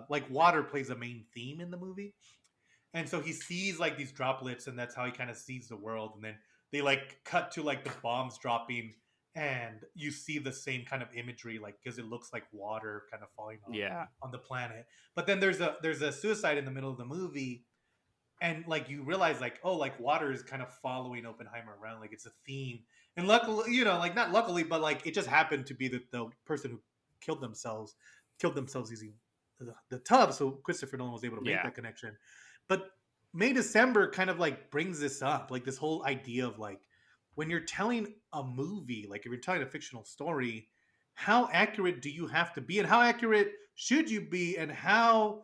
like water plays a main theme in the movie, and so he sees like these droplets, and that's how he kind of sees the world. And then they like cut to like the bombs dropping, and you see the same kind of imagery, like because it looks like water kind of falling Yeah. on the planet. But then there's a suicide in the middle of the movie, and like you realize like, oh, like water is kind of following Oppenheimer around, like it's a theme. And luckily, like not luckily, but like it just happened to be the person who killed themselves using the tub, so Christopher Nolan was able to make Yeah. that connection. But May December kind of like brings this up, like this whole idea of like when you're telling a movie, like if you're telling a fictional story, how accurate do you have to be, and how accurate should you be, and how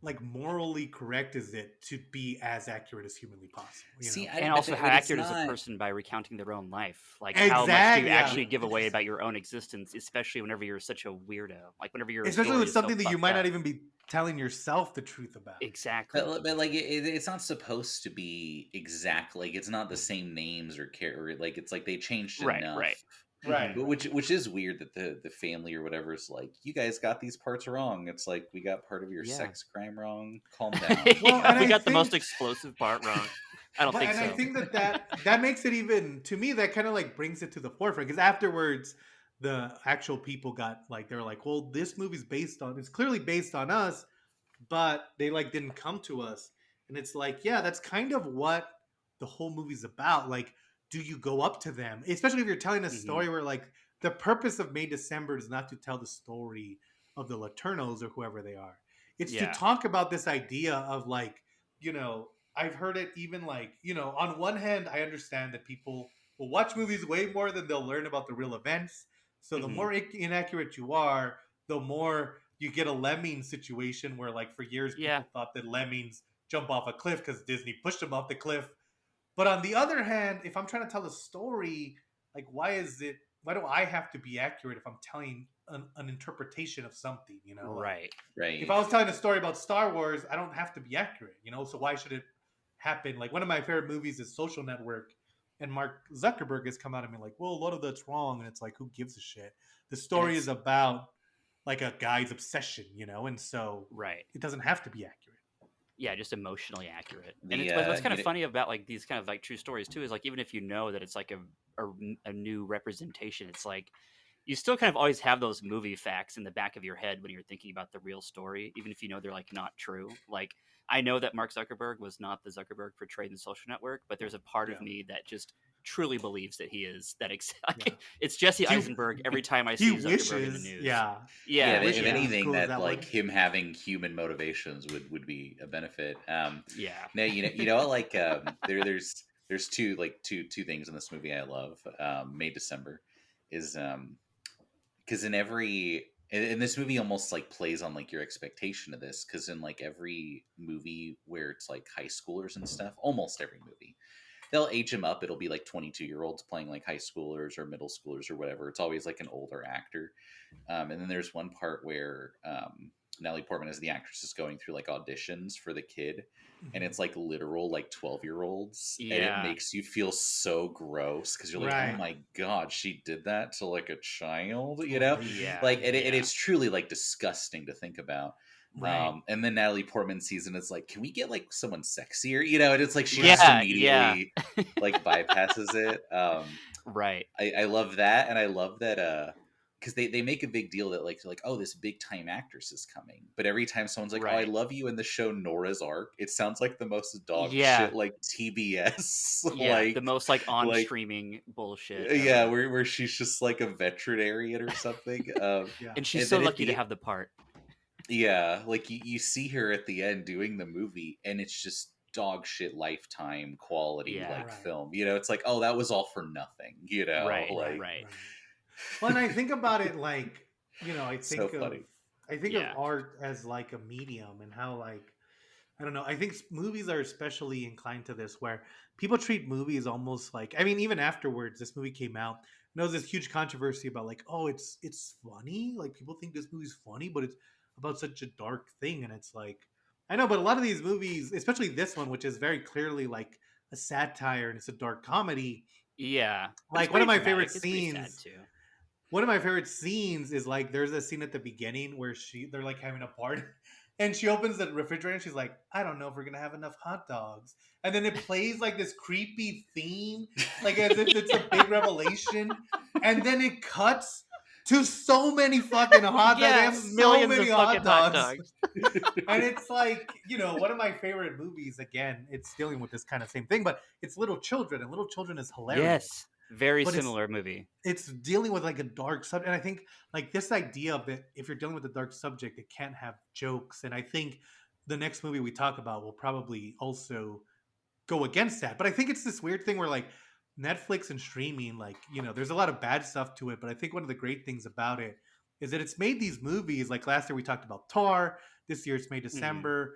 like morally correct is it to be as accurate as humanly possible? See, And also, how accurate is a person by recounting their own life? Like, how much do Exactly, you yeah. actually give away about your own existence, especially whenever you're such a weirdo? Like, whenever you're especially story with is so something that you fucked might up. not even be telling yourself the truth about. Exactly. But like it's not supposed to be exact. Like it's not the same names or care. Like it's like they changed Right, enough right. Right, But right. which is weird that the family or whatever is like, you guys got these parts wrong. It's like, we got part of your Yeah. sex crime wrong. Calm down. Well, Yeah, and we I got the most think, explosive part wrong. I don't but think and I so. think that makes it even, to me, that kind of like brings it to the forefront, because afterwards the actual people got like, they're like, well, this movie's based on, it's clearly based on us, but they like didn't come to us. And it's like, yeah, that's kind of what the whole movie's about. Like, do you go up to them, especially if you're telling a Hmm. story where like the purpose of May December is not to tell the story of the Laternos or whoever they are, it's to Yeah. talk about this idea of like, I've heard it even like, on one hand, I understand that people will watch movies way more than they'll learn about the real events. So the Hmm. more inaccurate you are, the more you get a lemming situation where like for years Yeah. people thought that lemmings jump off a cliff because Disney pushed them off the cliff. But on the other hand, if I'm trying to tell a story, like why do I have to be accurate if I'm telling an interpretation of something, like Right. if Right. I was telling a story about Star Wars, I don't have to be accurate, so why should it happen? Like one of my favorite movies is Social Network, and Mark Zuckerberg has come out and been like, well, a lot of that's wrong, and it's like, who gives a shit? The And story is it's about like a guy's obsession, and so Right. it doesn't have to be accurate. Yeah, just emotionally accurate. And the it's what's kind you of know, funny about like these kind of like true stories too is like even if you know that it's like a new representation, it's like you still kind of always have those movie facts in the back of your head when you're thinking about the real story, even if you know they're like not true. Like I know that Mark Zuckerberg was not the Zuckerberg portrayed in the Social Network, but there's a part of Yeah, me that just truly believes that he is that. yeah. It's Jesse He Eisenberg every time I he see Zuckerberg in the wishes, news. yeah, he yeah, Yeah, if wishes he yeah, was anything, cool as that that like way. him having human motivations would be a benefit. yeah. Now, what, like, there's two things in this movie I love. May December is because in every and this movie almost like plays on like your expectation of this, because in like every movie where it's like high schoolers and stuff, almost every movie they'll age them up. It'll be like 22-year-olds playing like high schoolers or middle schoolers or whatever. It's always like an older actor. And then there's one part where Natalie Portman as the actress is going through like auditions for the kid, and Mhm. it's like literal like 12-year-olds, and it Yeah. makes you feel so gross because you're like, oh Right. my god, she did that to like a child, Oh, baby. Yeah. like, and, Yeah. and Yeah. it's truly like disgusting to think about. Right. And then Natalie Portman season, it's like, can we get like someone sexier, and it's like she just Right. Yeah. Yeah. immediately like bypasses it. Right. I love that, and I love that because they make a big deal that like, oh, this big time actress is coming, but every time someone's like, oh, I Right. love you in the show Nora's Ark, it sounds like the most dog Yeah. shit like TBS Yeah. The like most like on like streaming bullshit yeah, ever. where she's just like a veterinarian or something. Yeah. And she's And so then at lucky to the have the part. yeah, like you see her at the end doing the movie, and it's just dog shit Lifetime quality Yeah. like Right. film. It's like, oh, that was all for nothing. Right. Right. Like Right. Right. Well, and I think about it like, I so think of funny. Yeah. art as like a medium, and how like, I don't know. I think movies are especially inclined to this, where people treat movies almost like. I mean, even afterwards, this movie came out. And there was this huge controversy about like, oh, it's funny. Like people think this movie's funny, but it's about such a dark thing, and it's like, I know, but a lot of these movies, especially this one, which is very clearly like a satire and it's a dark comedy. Yeah. But it's Like one of pretty my favorite dramatic. It's pretty sad scenes too. one of my favorite scenes is like there's a scene at the beginning where they're like having a party, and she opens the refrigerator and she's like, I don't know if we're gonna have enough hot dogs. And then it plays like this creepy theme, like as if it's a big revelation. And then it cuts to so many fucking hot dogs. They Yeah. have so Millions many of fucking hot hot dogs. dogs. And it's like, one of my favorite movies, again, it's dealing with this kind of same thing, but it's Little Children, and Little Children is hilarious. Yes. Very But similar movie. it's dealing with like a dark subject, and I think like this idea of it, if you're dealing with a dark subject, it can't have jokes. And I think the next movie we talk about will probably also go against that. But I think it's this weird thing where like Netflix and streaming, like, there's a lot of bad stuff to it, but I think one of the great things about it is that it's made these movies. Like last year we talked about Tar, this year it's made Hmm. December,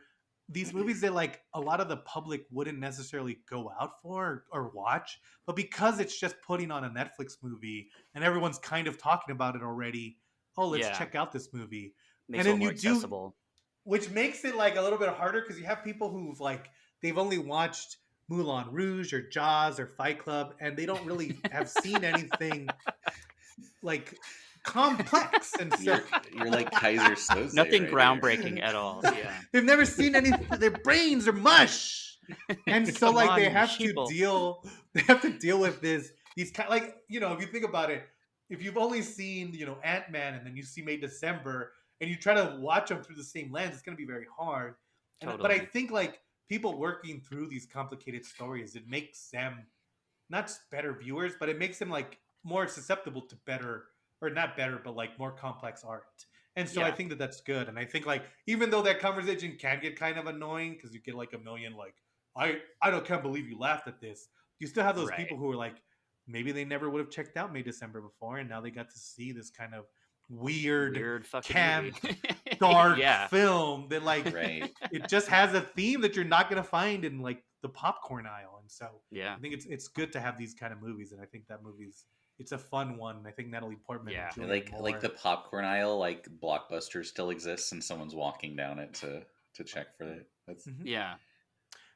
these movies that like a lot of the public wouldn't necessarily go out for or watch, but because it's just putting on a Netflix movie and everyone's kind of talking about it already, oh, let's Yeah. check out this movie. Makes And it a little then more you do, accessible. which makes it like a little bit harder because you have people who've like they've only watched Moulin Rouge or Jaws or Fight Club, and they don't really have seen anything like complex, and so You're like Kaiser Soze Nothing right here. groundbreaking at all. Yeah. they've never seen any. Their brains are mush, and so Come like on, you sheeple. they have to deal with these kind, like, if you think about it, if you've only seen Ant-Man and then you see May December and you try to watch them through the same lens, it's going to be very hard. But I Totally. think like people working through these complicated stories, it makes them not just better viewers, but it makes them like more susceptible to better, or not better, but like more complex art. And so I Yeah. think that that's good. And I think like even though that conversation can get kind of annoying because you get like a million like I don't can't believe you laughed at this. You still have those Right. people who are like maybe they never would have checked out May December before, and now they got to see this kind of weird, Weird fucking movie. camp, dark Yeah. film that like Right. it just has a theme that you're not gonna find in like the popcorn aisle. And so Yeah. I think it's good to have these kind of movies, and I think that it's a fun one. I think Natalie Portman Yeah. enjoyed it Like more. the popcorn aisle, like Blockbuster still exists, and someone's walking down it to check for it. That's Mhm. Yeah.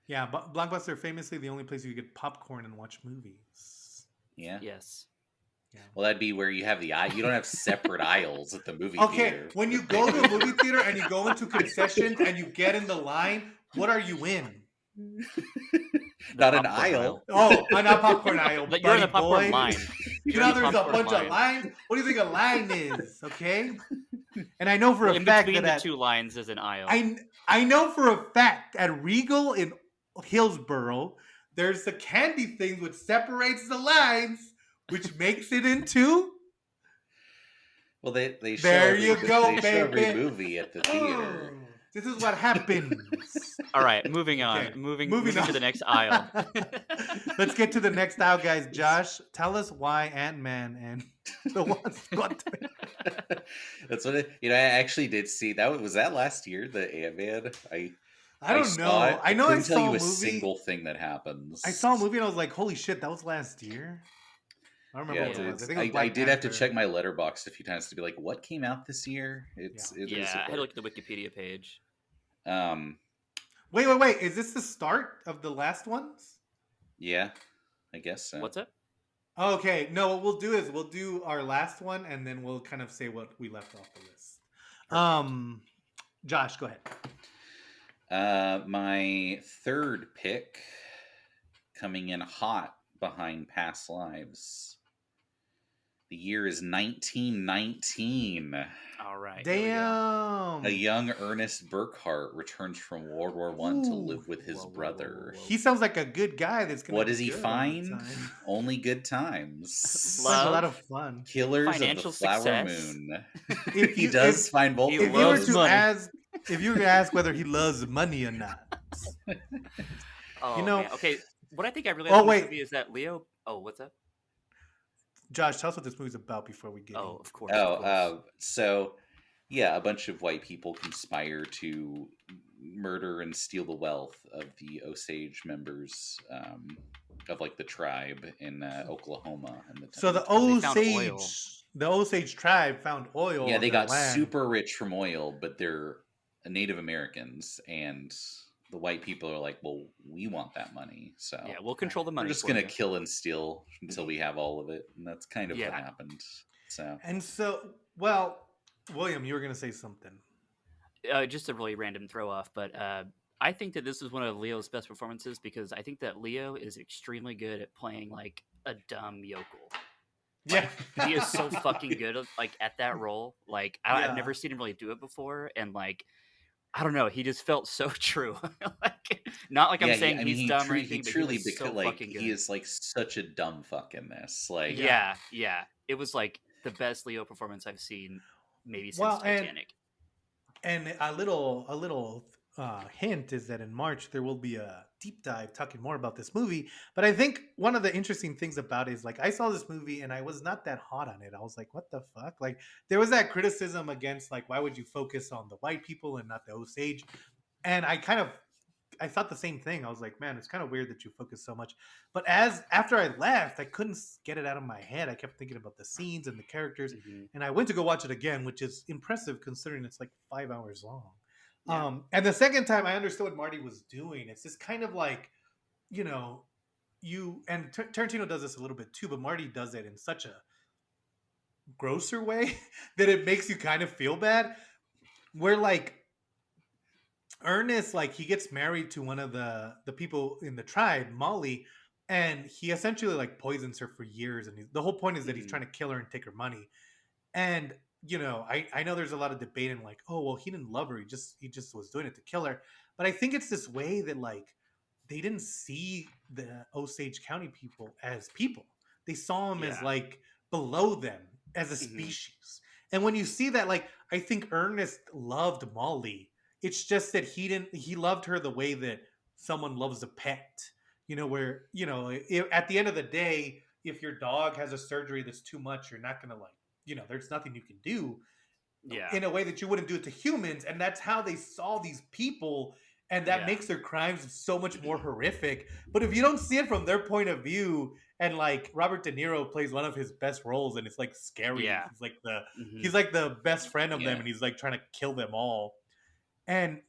Yeah, but Blockbuster famously the only place you could get popcorn and watch movies. yeah. Yes. Yeah. Well, that'd be where you have the aisle. You don't have separate aisles at the movie Okay, theater. when you go to a movie theater and you go into concessions and you get in the line, what are you in? Not an popcorn aisle. Oh, not popcorn aisle, But you're in the buddy popcorn boy. line. You You're know in the there's a popcorn bunch line. of lines. What do you think a line is? Okay, and I know for Well, a in fact between that the two lines is an aisle. I know for a fact at Regal in Hillsboro, there's the candy thing which separates the lines, which makes it into. Well, they show There every you go, they show every baby. movie at the theater. This is what happens. All right, moving on. Okay, Moving moving to on. the next aisle. Let's get to the next aisle, guys. Josh, tell us why Ant-Man and the Wasp. That's what I actually did see. That was that last year, the Ant-Man. I don't saw know. it. I know I couldn't tell saw you a a movie. single thing that happens. I saw a movie and I was like, "Holy shit, that was last year." I don't remember Yeah, what it was. I it's, think it was Black I did have to Panther. check my letterbox a few times to be like, what came out this year? It is Yeah, I had to a look at the Wikipedia page. um Wait. Is this the start of the last ones? yeah, I guess so. What's up? Okay. No, what we'll do is we'll do our last one and then we'll kind of say what we left off the list. Josh, go ahead. My third pick, coming in hot behind Past Lives. The year is 1919. All right. here we go. Damn. A young Ernest Burkhart returns from World War One to live with his Whoa, whoa, whoa, brother. whoa, whoa. He sounds like a good guy. That's gonna. What be does he good all the find? time. Only good times. Sounds like a lot of fun. Killers Financial of the Flower success. Moon. If He you- does if- find both he of If you were those. to money. ask, if you were to ask whether he loves money or not, Oh, You know- man. Okay. What I think I really Oh, like in wait. this movie is that Leo. Oh, what's up? Josh, tell us what this movie's about before we get. Oh, in. of course. of course. So yeah, a bunch of white people conspire to murder and steal the wealth of the Osage members of like the tribe in Oklahoma. And So the They found oil. Osage tribe found oil. yeah, on they their got land. super rich from oil, but they're Native Americans, and the white people are like, well, we want that money, so Yeah, we'll control the money. we're just for gonna you. kill and steal until we have all of it, and that's kind of what Yeah. happened. So And so, well, William, you were gonna say something. Just a really random throw off, but I think that this is one of Leo's best performances because I think that Leo is extremely good at playing like a dumb yokel. Yeah, He is so fucking good like at that role. Like Yeah. I've never seen him really do it before, and like I don't know, he just felt so true. Like not like I'm saying I mean, he's dumb or he anything, but truly he was so because like fucking good. he is like such a dumb fuck in this. Like Yeah, it was like the best Leo performance I've seen maybe since Well, and- Titanic. And a little hint is that in March there will be a deep dive talking more about this movie. But I think one of the interesting things about it is like I saw this movie and I was not that hot on it. I was like, what the fuck? Like there was that criticism against like why would you focus on the white people and not the Osage? And I thought the same thing. I was like, man, it's kind of weird that you focus so much. But after I left, I couldn't get it out of my head. I kept thinking about the scenes and the characters. Mhm. And I went to go watch it again, which is impressive considering it's like 5 hours long. Yeah. And the second time I understood what Marty was doing. It's this kind of like, Tarantino does this a little bit too, but Marty does it in such a grosser way that it makes you kind of feel bad. Where like Ernest, like he gets married to one of the people in the tribe, Molly, and he essentially like poisons her for years. And the whole point is that he's Hmm. trying to kill her and take her money. And I know there's a lot of debate and like, oh well, he didn't love her. He just was doing it to kill her. But I think it's this way that like they didn't see the Osage County people as people. They saw them as Yeah. like below them as a Hmm. species. And when you see that, like I think Ernest loved Molly. It's just that he loved her the way that someone loves a pet. Where, at the end of the day, if your dog has a surgery that's too much, you're not gonna like, there's nothing you can do Yeah. in a way that you wouldn't do it to humans. And that's how they saw these people. And that Yeah. makes their crimes so much more horrific. But if you don't see it from their point of view, and like Robert De Niro plays one of his best roles, and it's like scary. Yeah. He's like the Hmm. he's like the best friend of them, Yeah. and he's like trying to kill them all. And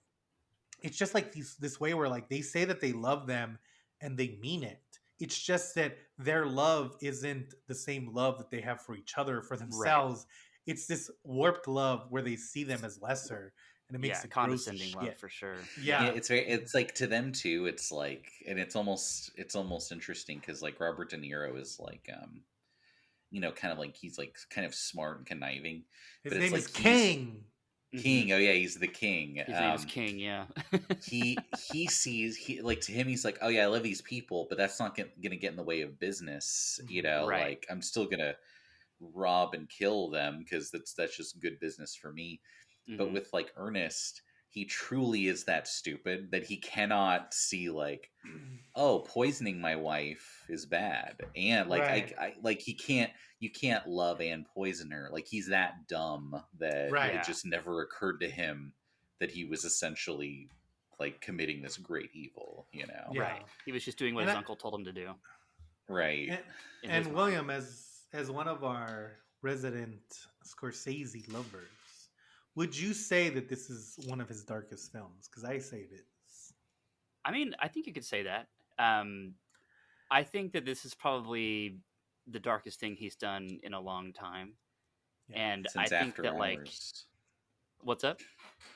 it's just like this way where like they say that they love them and they mean it. It's just that their love isn't the same love that they have for each other, for Right. themselves. It's this warped love where they see them as lesser, and it makes Yeah. it gross as Condescending love shit. for sure. Yeah, Yeah. it's like to them too. It's like, and it's almost interesting because like Robert De Niro is like, kind of like he's like kind of smart and conniving, His but it's name like is he's King. Hmm. king. Oh yeah, he's the king. His name is King. Yeah. He sees, he like, to him he's like, oh yeah, I love these people, but that's not gonna get in the way of business. Right. Like I'm still gonna rob and kill them because that's just good business for me. But Hmm. with like Ernest, he truly is that stupid that he cannot see like, oh, poisoning my wife is bad, and like Right. I like he can't, you can't love and poison her. Like he's that dumb that it Right. Yeah. just never occurred to him that he was essentially like committing this great evil, Yeah. Right. He was just doing what And his I, uncle told him to do and, right. in his and mind. William, as one of our resident Scorsese lovers, would you say that this is one of his darkest films? Because I say it is. I mean, I think you could say that. Um, I think that this is probably the darkest thing he's done in a long time. Yeah. And I Since think After that, like, Hours. what's up? Yeah,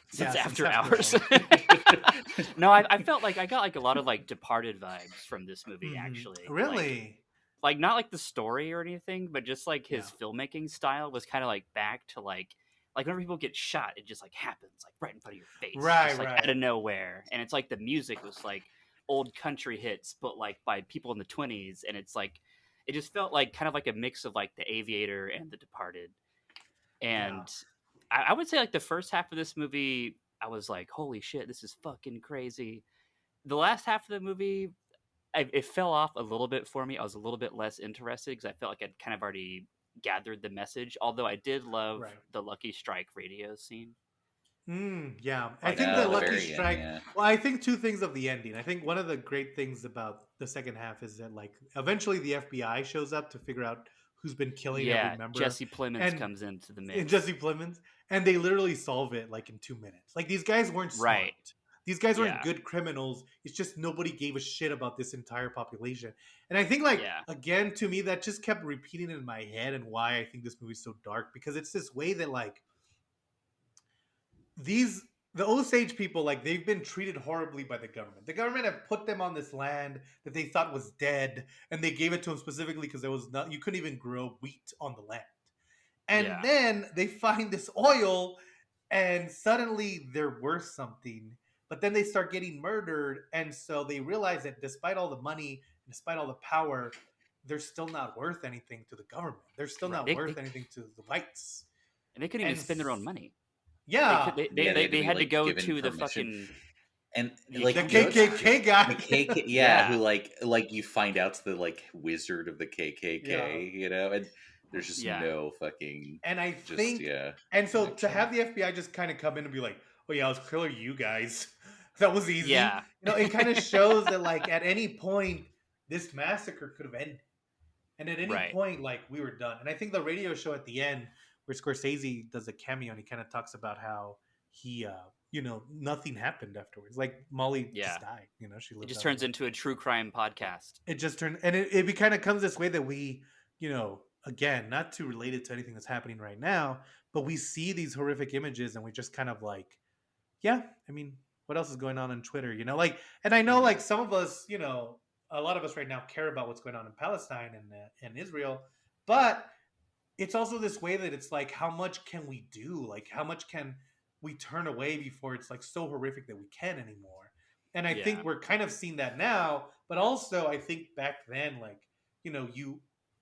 Since since After After Hours. Hours. No, I felt like I got like a lot of like Departed vibes from this movie, actually. Really? Like not like the story or anything, but just like Yeah. his filmmaking style was kind of like back to like whenever people get shot, it just like happens like right in front of your face, Right, just like out right. of nowhere. And it's like the music was like old country hits, but like by people in the 20s, and it's like it just felt like kind of like a mix of like The Aviator and The Departed. Yeah. And I would say like the first half of this movie, I was like, holy shit, this is fucking crazy. The last half of the movie, it fell off a little bit for me. I was a little bit less interested because I felt like I'd kind of already gathered the message. Although I did love Right. the Lucky Strike radio scene. Yeah. I Like think the The Lucky very end, Strike. yeah. Well, I think two things of the ending. I think one of the great things about the second half is that, like, eventually the FBI shows up to figure out who's been killing every Yeah, member, Jesse Plemons and comes into the Jesse mix. Plemons, and they literally solve it like in 2 minutes. Like these guys weren't smart. Right. These guys weren't Yeah. good criminals. It's just nobody gave a shit about this entire population. And I think, like, Yeah. again, to me, that just kept repeating in my head, and why I think this movie's so dark, because it's this way that, like, these the Osage people, like, they've been treated horribly by the government. The government have put them on this land that they thought was dead, and they gave it to them specifically because there was not, you couldn't even grow wheat on the land. And Yeah. then they find this oil, and suddenly they're worth something. But then they start getting murdered, and so they realize that despite all the money, despite all the power, they're still not worth anything to the government. They're still Right. not worth anything to the whites. And they couldn't even And spend their own money. They yeah, could. They they, Yeah, they they, had to they be had to like go given to the permission. fucking And the like the accountants. KKK guy. the KK, yeah, who Yeah. like you find out's the like wizard of the Yeah. KKK, and there's just Yeah. no fucking, And I just think, yeah, and so to connection. have the FBI just kind of come in and be like, "Oh yeah, let's kill you guys," that was easy. Yeah. It kind of shows that, like, at any point this massacre could have ended, and at any Right. point, like, we were done. And I think the radio show at the end, where Scorsese does a cameo, and he kind of talks about how he, nothing happened afterwards. Like Molly Yeah. just died. She It lived just out her turns life. into a true crime podcast. It just turned, and it kind of comes this way that we, you know, again, not to relate it to anything that's happening right now, but we see these horrific images and we just kind of like, yeah, I mean, what else is going on Twitter? Like, and I know Hmm. like some of us, a lot of us right now care about what's going on in Palestine and Israel, but it's also this way that it's like, how much can we do? Like, how much can we turn away before it's like so horrific that we can't anymore? And I Yeah. think we're kind of seeing that now, but also I think back then, like,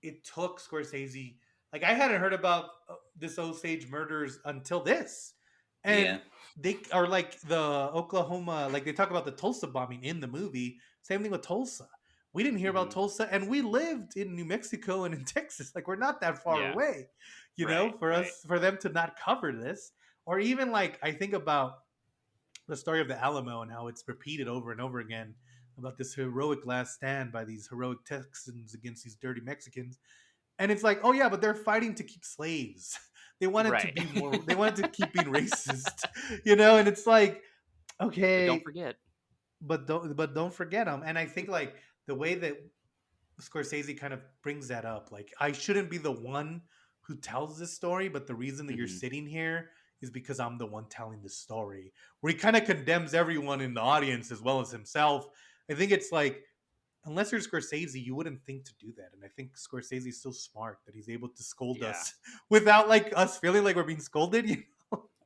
it took Scorsese. Like, I hadn't heard about this Osage murders until this, Yeah. and they are like the Oklahoma, like they talk about the Tulsa bombing in the movie. Same thing with Tulsa. We didn't hear about Hmm. Tulsa, and we lived in New Mexico and in Texas. Like, we're not that far Yeah. away, Right. for Right. us, for them to not cover this. Or even like, I think about the story of the Alamo and how it's repeated over and over again about this heroic last stand by these heroic Texans against these dirty Mexicans. And it's like, oh yeah, but they're fighting to keep slaves. They wanted to Right. be more, they wanted to keep being racist, and it's like, But don't okay, forget. but don't forget them. And I think like the way that Scorsese kind of brings that up. Like, I shouldn't be the one who tells this story, but the reason that you're Hmm. sitting here is because I'm the one telling the story. Where he kind of condemns everyone in the audience as well as himself. I think it's like, unless you're Scorsese, you wouldn't think to do that. And I think Scorsese is so smart that he's able to scold Yeah. us without like us feeling like we're being scolded.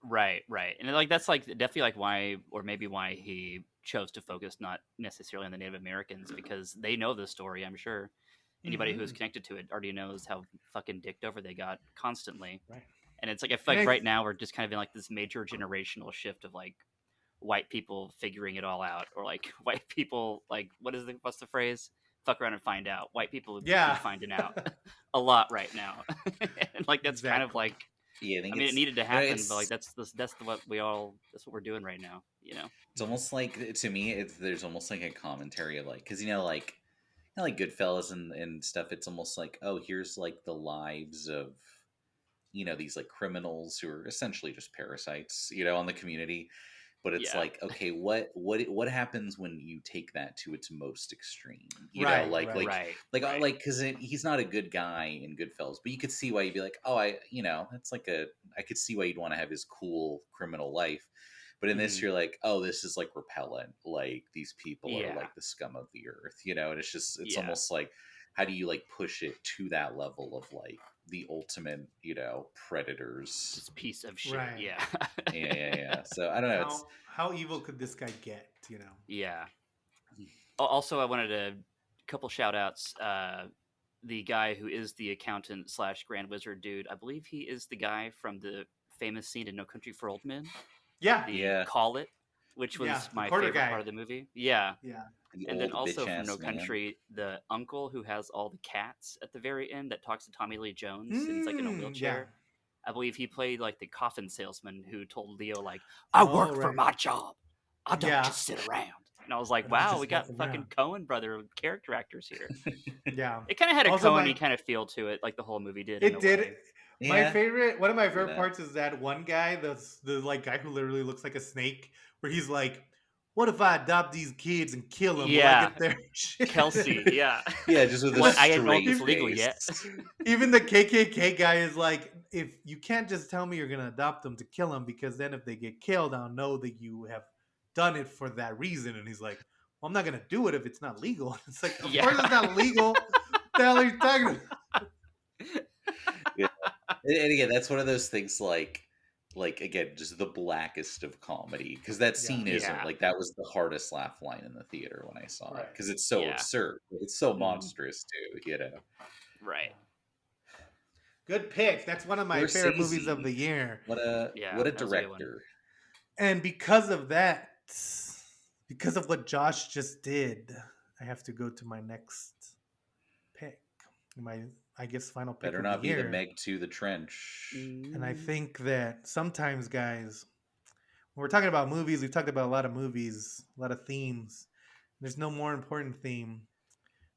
Right. Right. And like that's like definitely like why, or maybe why he chose to focus not necessarily on the Native Americans because they know the story. I'm sure anybody who is Mm-hmm. connected to it already knows how fucking dicked over they got constantly. Right. And it's like I feel And like I, right now we're just kind of in like this major generational shift of like white people figuring it all out, or like white people like what's the phrase? Fuck around and find out. White people be yeah, finding out a lot right now, and like that's kind of exactly. like Yeah, I I think mean it it's needed to you know, happen, but like that's what we're doing right now. it's almost like to me it's there's almost like a commentary of like because like Goodfellas and stuff. It's almost like oh here's like the lives of these like criminals who are essentially just parasites on the community. But it's Yeah. like okay what happens when you take that to its most extreme, Right, like right. Right. because he's not a good guy in Goodfellas, but you could see why you'd be like oh that's like I could see why you'd want to have his cool criminal life. But in this Hmm. you're like oh this is like repellent, like these people are Yeah. like the scum of the earth, and it's Yeah. almost like how do you like push it to that level of like the ultimate predators. Just piece of shit. Right. Yeah. Yeah. So I don't know. It's How evil could this guy get? Yeah. Also, I wanted a couple shout outs. The guy who is the accountant slash grand wizard dude, I believe he is the guy from the famous scene in No Country for Old Men, Yeah, the yeah, call it, which yeah. was The my quarter favorite guy. part of the movie. Yeah. Yeah. the And then old also bitch from No ass man. Country, the uncle who has all the cats at the very end that talks to Tommy Lee Jones and he's like in a Yeah. wheelchair. I believe he played like the coffin salesman who told Leo like, "I Oh, work for right. my job. I don't Yeah. just sit around." And I was like, I don't "Wow, we just walk got fucking around. Cohen brother character actors here." Yeah. It kind of had a Also, Cohen-y kind of feel to it, like the whole movie did in it a did. way. Yeah, One of my see favorite that. parts is that one guy, the like guy who literally looks like a snake, where he's like, "What if I adopt these kids and kill them? Will I Yeah, get their Kelsey. shit?" Yeah. Yeah, just with a What? I didn't know if straight it's even, legal yet. face. even the KKK guy is like, "If you can't just tell me you're gonna adopt them to kill them, because then if they get killed, I'll know that you have done it for that reason." And he's like, "Well, I'm not gonna do it if it's not legal." It's like, of course it's Yeah. not legal. What the hell are you talking about? Yeah, and again, that's one of those things like again, just the blackest of comedy because that Yeah. scene isn't Yeah. like that was the hardest laugh line in the theater when I saw it Right. because it's so Yeah. absurd, it's so Mhm. monstrous too. Right. Good pick. That's one of my favorite movies of the Scorsese, year. Yeah, what a that was a good one. director. And because of that, because of what Josh just did, I have to go to my next pick. My, I guess, final pick Better of the not be the year. Meg to the trench. And I Mm. think that sometimes, guys, when we're talking about movies, we've talked about a lot of movies, a lot of themes. There's no more important theme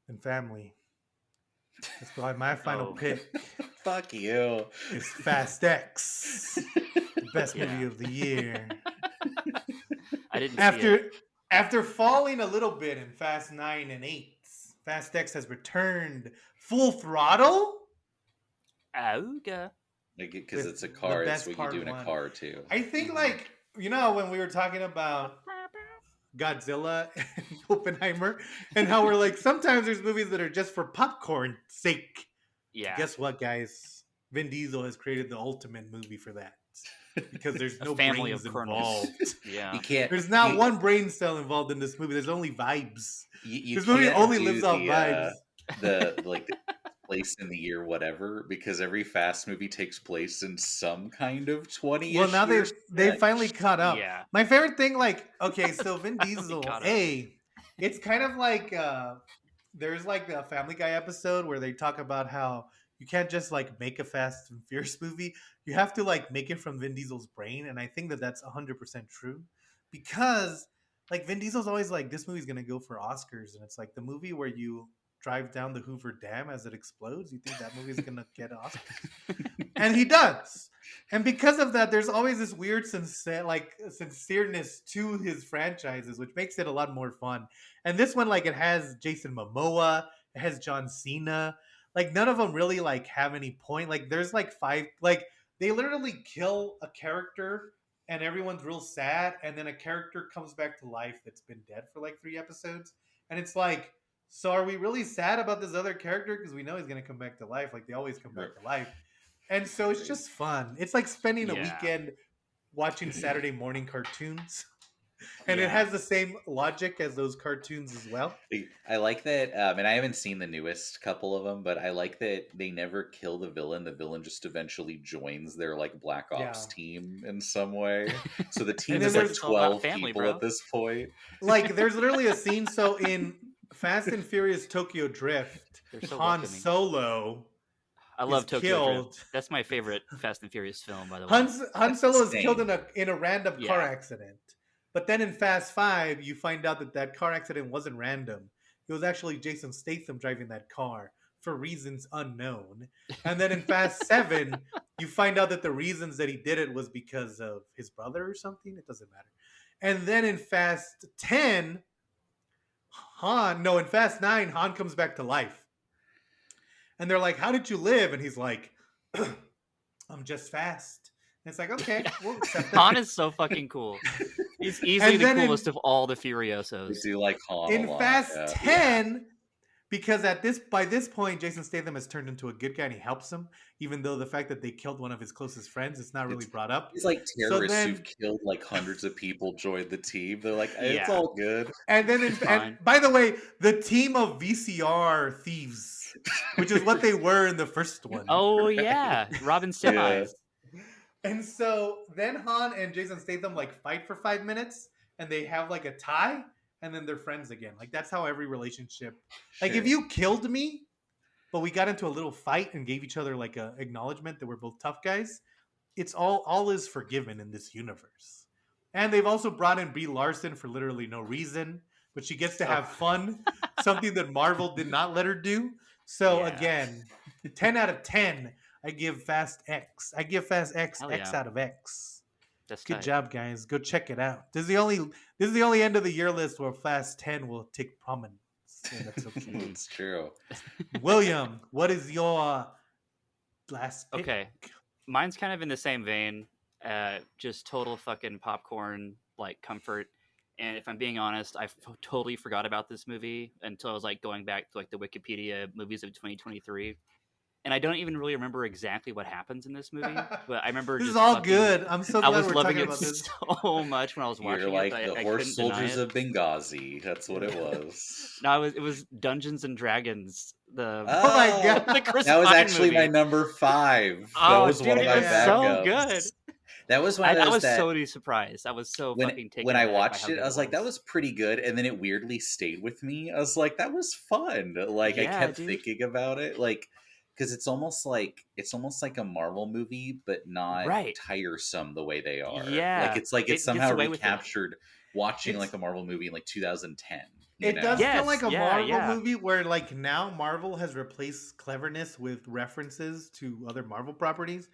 than family. That's why my final Oh, pick Fuck you. is Fast X, the best movie yeah. of the year. I didn't see it. After falling a little bit in Fast 9 and 8, Fast X has returned full throttle Auga. Like, because with it's a the car. It's best what you do part in a one. car too. I think Mhm. like when we were talking about Godzilla and Oppenheimer, and how we're like sometimes there's movies that are just for popcorn sake. Yeah. Guess what, guys? Vin Diesel has created the ultimate movie for that because there's A no family brains of colonels. involved. Yeah. You can't. There's not You one brain cell involved in this movie. There's only vibes. you This movie can't only do lives off vibes. the place in the year whatever, because every Fast movie takes place in some kind of Well, 20-ish now year they stretch. finally caught up. Yeah. My favorite thing, like, okay, so Vin Finally Diesel, caught up. it's kind of like there's like a Family Guy episode where they talk about how you can't just like make a Fast and Furious movie. You have to like make it from Vin Diesel's brain, and I think that that's 100% true because like Vin Diesel's always like this movie's gonna go for Oscars, and it's like the movie where you drive down the Hoover Dam as it explodes. You think that movie's gonna get Oscars? And he does. And because of that, there's always this weird sincereness to his franchises, which makes it a lot more fun. And this one, like, it has Jason Momoa, it has John Cena. Like, none of them really like have any point. Like, there's like five. Like, they literally kill a character, and everyone's real sad. And then a character comes back to life that's been dead for like 3 episodes, and it's like, so are we really sad about this other character because we know he's gonna come back to life? Like they always come back to life. And so it's just fun. It's like spending a Yeah. weekend watching Saturday morning cartoons. And it Yeah. has the same logic as those cartoons as well. I like that, and I haven't seen the newest couple of them, but I like that they never kill the villain. The villain just eventually joins their like Black Ops Yeah. team in some way. So the team then is like there's- It's all about 12 family, people bro. at this point. Like there's literally a scene. So in Fast and Furious Tokyo Drift, They're so Han welcoming. Solo I love is Tokyo killed. Drift. That's my favorite Fast and Furious film, by the way. Han Solo is insane. killed in a random car Yeah. accident. But then in Fast 5, you find out that that car accident wasn't random. It was actually Jason Statham driving that car for reasons unknown. And then in Fast 7, you find out that the reasons that he did it was because of his brother or something. It doesn't matter. And then in Fast 10, in Fast 9, Han comes back to life. And they're like, "How did you live?" And he's like, "I'm just fast." And it's like, okay, we'll accept that. Han is so fucking cool. He's easily And the then in- coolest of all the I Furiosos. do like Han a in lot, Fast yeah. 10, because by this point, Jason Statham has turned into a good guy and he helps him, even though the fact that they killed one of his closest friends, it's not really brought up. These like So terrorists then- who've killed like hundreds of people joined the team. They're like, it's Yeah. all good. And then, It's fine. and by the way, the team of VCR thieves, which is what they were in the first one. Oh yeah, Robin semis. And so then Han and Jason Statham like fight for 5 minutes and they have like a tie and then they're friends again. Like that's how every relationship. Like if Sure. you killed me, but we got into a little fight and gave each other like a acknowledgement that we're both tough guys, it's all is forgiven in this universe. And they've also brought in Brie Larson for literally no reason, but she gets to have fun, something that Marvel did not let her do. So Yeah. again, 10 out of 10. I give Fast X. I give Fast X Hell X yeah. out of X. That's Good tight. job, guys. Go check it out. This is the only end of the year list where Fast 10 will take prominence. And that's okay. It's true. William, what is your last pick? Okay, mine's kind of in the same vein. Just total fucking popcorn like comfort. And if I'm being honest, totally forgot about this movie until I was like going back to like the Wikipedia movies of 2023. And I don't even really remember exactly what happens in this movie, but I remember This just is all fucking- good. I'm so I glad was we're loving talking it about this. so much when I was watching You're like it. the I horse couldn't deny soldiers it. of Benghazi. That's what it was. No, it was Dungeons and Dragons. The Oh my God. the Chris That was Pine actually movie. my number 5. Oh, that was dude, one of it my was backups. so good. That was one of I those was that so surprised. I was so fucking taken when I aback by watched how it, good I was like, that was pretty good, and then it weirdly stayed with me. I was like, that was fun. Like I Yeah, kept dude. thinking about it, like because it's almost like a Marvel movie, but not Right. tiresome the way they are. Yeah. like it's It gets somehow away with it. recaptured watching It's- like a Marvel movie in like 2010. you It know? does Yes, feel like a yeah, Marvel yeah. movie where like now Marvel has replaced cleverness with references to other Marvel properties.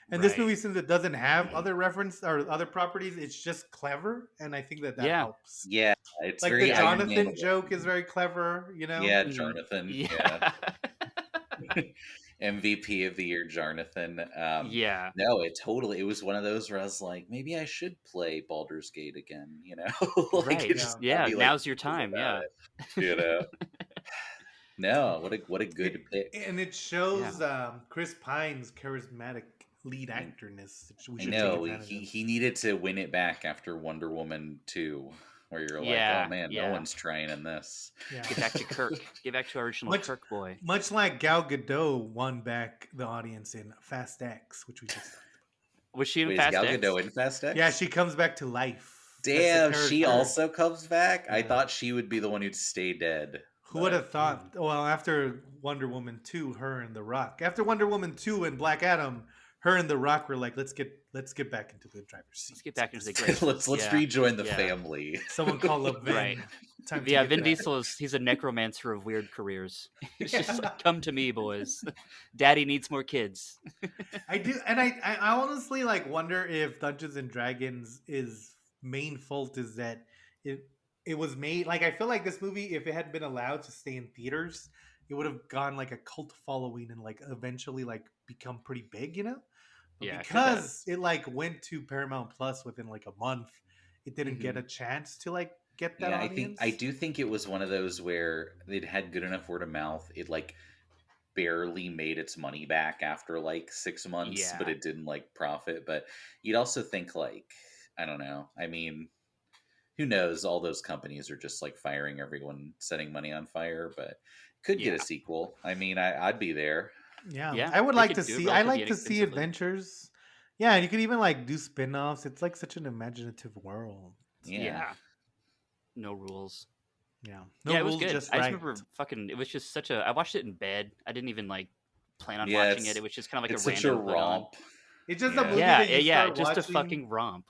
And this Right. movie, since it doesn't have other reference or other properties, it's just clever, and I think that Yeah. helps. Yeah, it's Like very the Iron Jonathan Man. joke is very clever, you know. Yeah, Mhm. Jonathan. Yeah. MVP of the year, Jarnathan. Yeah. No, it was one of those where I was like, maybe I should play Baldur's Gate again, like Right. it Yeah. just got Yeah. me like Now's your thinking time. about Yeah. it, No, what a It, good pick. and it Yeah. shows Chris Pine's charismatic lead I, actorness, which we I should take know advantage of. he needed to win it back after Wonder Woman 2, where you're like, oh Yeah. man, no Yeah. one's trying in this. Yeah. Get back to Kirk. Get back to our original much Kirk boy. much like Gal Gadot won back the audience in Fast X, which we just talked Was she in Wait, is Fast Gal X? Gadot in Fast about. Yeah, X? she comes back to life. That's the Damn, she character. also comes back. I Yeah. thought she would be the one who'd stay dead, Who would but have thought? Well, after Wonder Woman 2, her and The Rock. After Wonder Woman 2 and Black Adam, her and The Rock were like, let's get back into the driver's seat. Let's get back into the This- great. let's Yeah. rejoin the Yeah. family. Someone call up Vin. Right. Time to Yeah, get Vin back. Diesel he's a necromancer of weird careers. It's just Yeah. like, come to me, boys. Daddy needs more kids. I do, and I honestly like wonder if Dungeons and Dragons is main fault is that it it was made like I feel like this movie if it had been allowed to stay in theaters, it would have gone like a cult following and like eventually like become pretty big, you know. But Yeah, it could have. because it like went to Paramount Plus within like a month, it didn't get Mhm. a chance to like get that Yeah, audience. I do think it was one of those where it had good enough word of mouth. It like barely made its money back after like 6 months, but Yeah. it didn't like profit. But you'd also think like, I don't know. I mean, who knows? All those companies are just like firing everyone, setting money on fire, but could get Yeah. a sequel. I mean, I'd be there. Yeah, Yeah, I would they like could to do it see. I relatively like to see inexpensively. adventures. Yeah, and you could even like do spin-offs. It's like such an imaginative world. Yeah. No rules. Yeah, Yeah, it was rules, good. just I just right. remember fucking. It was just such a. I watched it in bed. I didn't even like plan on Yeah, watching it. It was just kind of like it's a such a random put on. romp. It's just a Yeah. movie Yeah, that you yeah, start just a watching. fucking romp.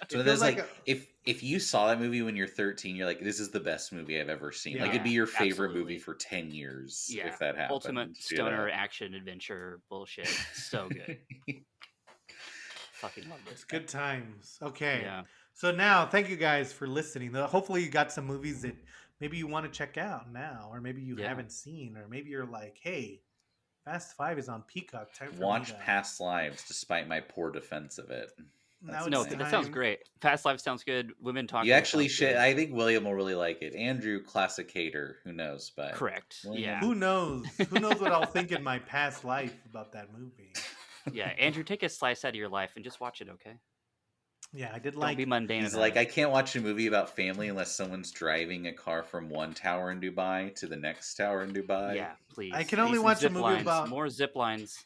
So It there's feels like like if you saw that movie when you're 13, you're like, this is the best movie I've ever seen. Like it'd be Yeah, your favorite absolutely. movie for 10 years Yeah, if that happened. ultimate stoner action adventure bullshit. So good. Fucking love it. It's good times. Okay, Yeah. so now thank you guys for listening. Hopefully, you got some movies that maybe you want to check out now, or maybe you Yeah. haven't seen, or maybe you're like, hey, Fast Five is on Peacock. Time for Watch me to. Past Lives despite my poor defense of it. Now No, it's that sounds time. great. Fast Life sounds good. Women talking. You actually sounds should. good. I think William will really like it. Andrew, classic hater. Who knows? But Correct. William- Yeah. Who knows? Who knows what I'll think in my past life about that movie? Yeah. Andrew, take a slice out of your life and just watch it, okay? Yeah, I did Don't like. be mundane. He's about like, it. I can't watch a movie about family unless someone's driving a car from one tower in Dubai to the next tower in Dubai. Yeah, please. I can only Some watch a zip movie lines, about- more zip lines.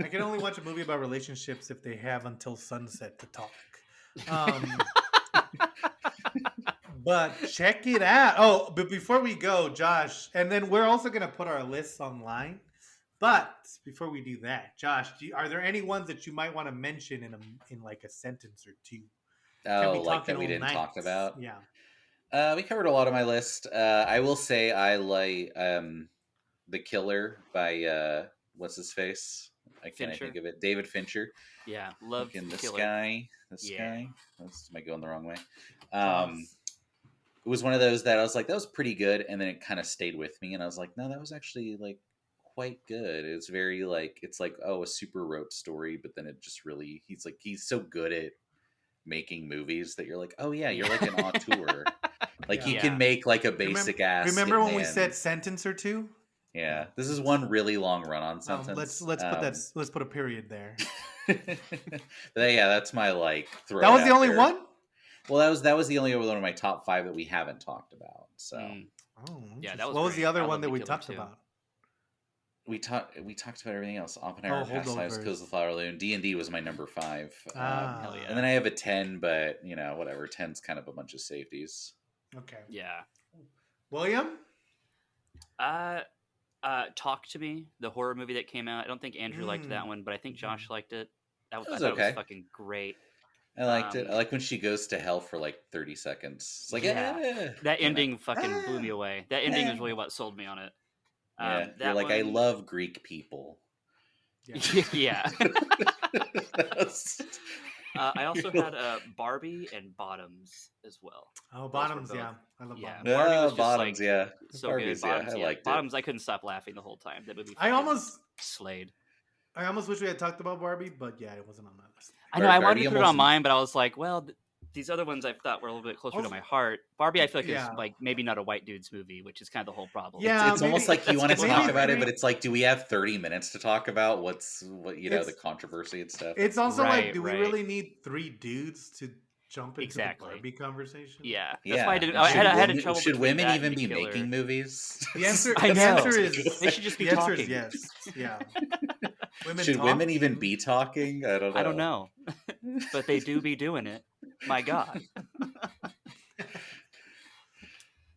I can only watch a movie about relationships if they have until sunset to talk. Um, but check it out. Oh, but before we go, Josh, and then we're also going to put our lists online. But before we do that, Josh, are there any ones that you might want to mention in like a sentence or two? Can't be Oh, like that talking we all didn't night. talk about. Yeah. We covered a lot of my list. I will say I like The Killer by what's his face? I can't Fincher? think of it. David Fincher. Yeah, love In this Killer. guy. This Yeah. guy. Am I going the wrong way? Pause. It was one of those that I was like, that was pretty good, and then it kind of stayed with me, and I was like, no, that was actually like quite good. It's very like it's like a super rote story, but then it just really he's so good at making movies that you're like, oh yeah, you're like an auteur. Like he Yeah. can make like a basic ass. Remember when we hitman. said sentence or two? Yeah, this is one really long run-on sentence. Let's put that. Let's put a period there. But yeah, that's my like. Throw That was it the out only there. one. Well, that was the only one of my top 5 that we haven't talked about. So Mm. Oh, Yeah, interesting. that was What was great. the other I one love that The we Killer, talked too. about? we talked about everything else. Oppenheimer, Oh, Past Lives, holdovers. Kills the Flower Loon. D&D was my number 5. Ah, hell yeah. And then I have a 10, but whatever. 10's kind of a bunch of safeties. Okay. Yeah. William. Talk to Me, the horror movie that came out. I don't think Andrew liked that Mm. one, but I think Josh liked it. I was thought it okay. was fucking great. I liked it. I like when she goes to hell for like 30 seconds. It's like, Yeah. That ending fucking blew me away. That ending was really what sold me on it. Yeah, that you're like, I one- love Greek people. Yeah. yeah. I also had Barbie and Bottoms as well. Oh, Those were Bottoms, both. yeah, I love Yeah, Bottoms. Barbie was just Bottoms, like yeah. so good. Barbies, yeah. Bottoms, I yeah, liked it. Bottoms. I couldn't stop laughing the whole time. That movie I fucking almost, slayed. I almost wish we had talked about Barbie, but yeah, it wasn't on my list. I know I wanted Barbie to put it on almost. mine, but I was like, well, these other ones I thought were a little bit closer to Also, my heart. Barbie, I feel like is yeah, like maybe not a white dude's movie, which is kind of the whole problem. yeah, It's almost maybe, like you That's want kind to of talk maybe about bummer. it, but three. it's like, do we have 30 minutes to talk about the It's controversy and stuff? it's also like, Right, do we right, really need three dudes to jump into the exactly. Barbie conversation? Yeah, that's why I Yeah, didn't. and I had should I had a women trouble should between women that and even the be killer. making movies? The answer, I the know answer is, they should just be the answer is talking. yes. Yeah, women Should women even talking. be talking? I don't I don't know. know, but they do be doing it. My God,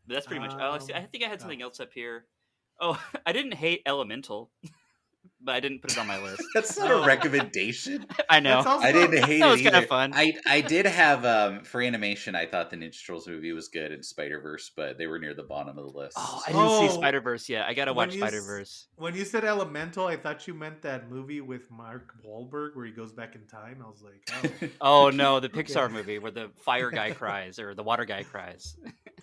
but that's pretty much. Oh, let's see, I think I had Oh. something else up here. Oh, I didn't hate Elemental, but I didn't put it on my list. That's not a Oh, recommendation. I that's know I also didn't hate that it was kind of either. fun. I did have for animation. I thought the Ninja Turtles movie was good in Spider Verse, but they were near the bottom of the Oh, list. I didn't see oh Spider Verse yet. I gotta when watch you Spider Verse. when you said Elemental, I thought you meant that movie with Mark Wahlberg where he goes back in time. I was like, Oh no, the Pixar okay. movie where the fire guy cries or the water guy cries.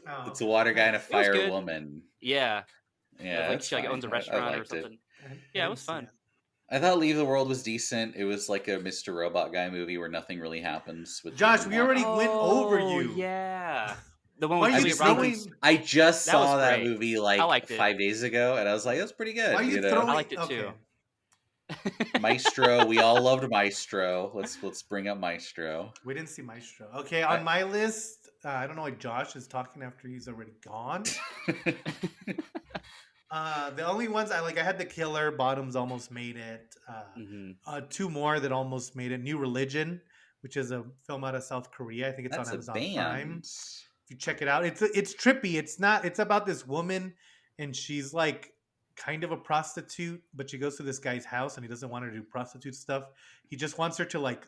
Oh, It's a okay. water guy and a Nice. It was fire good. woman. Yeah, Yeah, like that's she like owns fine. a I restaurant or liked it. something. I Yeah, it didn't was see fun. it. I thought Leave the World was decent. It was like a Mr. Robot guy movie where nothing really happens with the Josh, we plot. already went over Oh you. yeah, the one Why with are I you Julia was thinking Roberts. throwing? I just That was saw that great. movie I like liked it. 5 days ago, and I was like, that's pretty Why are good. you I throwing? liked it Okay. too. Maestro, we all loved Maestro. Let's bring up Maestro. We didn't see Maestro. Okay, I, on my list, I don't know why Josh is talking after he's already gone. The only ones I like, I had The Killer, Bottoms almost made it. hmm Two more that almost made it. New Religion, which is a film out of South Korea. I think it's on that's a Amazon Prime. band. If you check it out, it's trippy. It's not. It's about this woman, and she's like kind of a prostitute, but she goes to this guy's house, and he doesn't want her to do prostitute stuff. He just wants her to like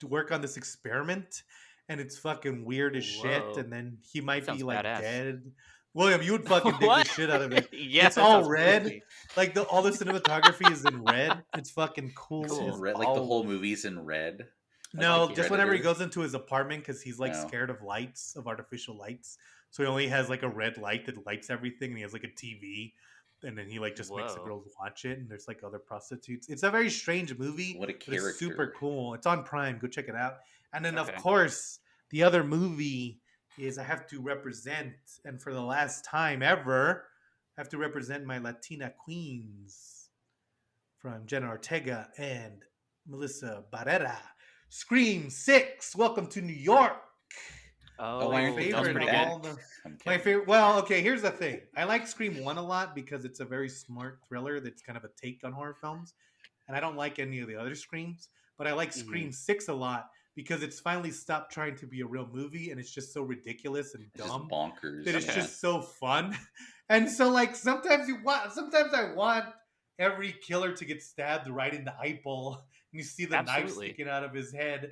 to work on this experiment, and it's fucking weird as shit. Whoa, And then he that might be sounds like badass. dead. William, you would fucking dig the What? shit out of it. Yeah, It's that all sounds red, creepy. like the all the cinematography is in red. It's fucking It's cool in as Cool. red, like the whole all. movie's in red, That's like No, just peculiar. whenever he Predator. goes into his apartment because he's like No, scared of lights, of artificial lights. So he only has like a red light that lights everything, and he has like a TV, and then he like just makes the Whoa. girls watch it. And there's like other prostitutes. It's a very strange movie, what a but it's super character. cool. It's on Prime. Go check it out. And then of Okay. course the other movie is I have to represent, and for the last time ever, I have to represent my Latina queens from Jenna Ortega and Melissa Barrera. Scream 6, Welcome to New York. Oh, why My aren't Oh, they that was favorite coming of pretty good. back? all the I'm my kidding. favorite. Well, okay, here's the thing. I like Scream 1 a lot because it's a very smart thriller that's kind of a take on horror films. And I don't like any of the other Screams, but I like hmm Scream 6 a lot because it's finally stopped trying to be a real movie and it's just so ridiculous and It's just dumb that bonkers. it's Okay. Yeah, just so fun. And so like sometimes I want every killer to get stabbed right in the eyeball and you see the knife Absolutely. sticking out of his head.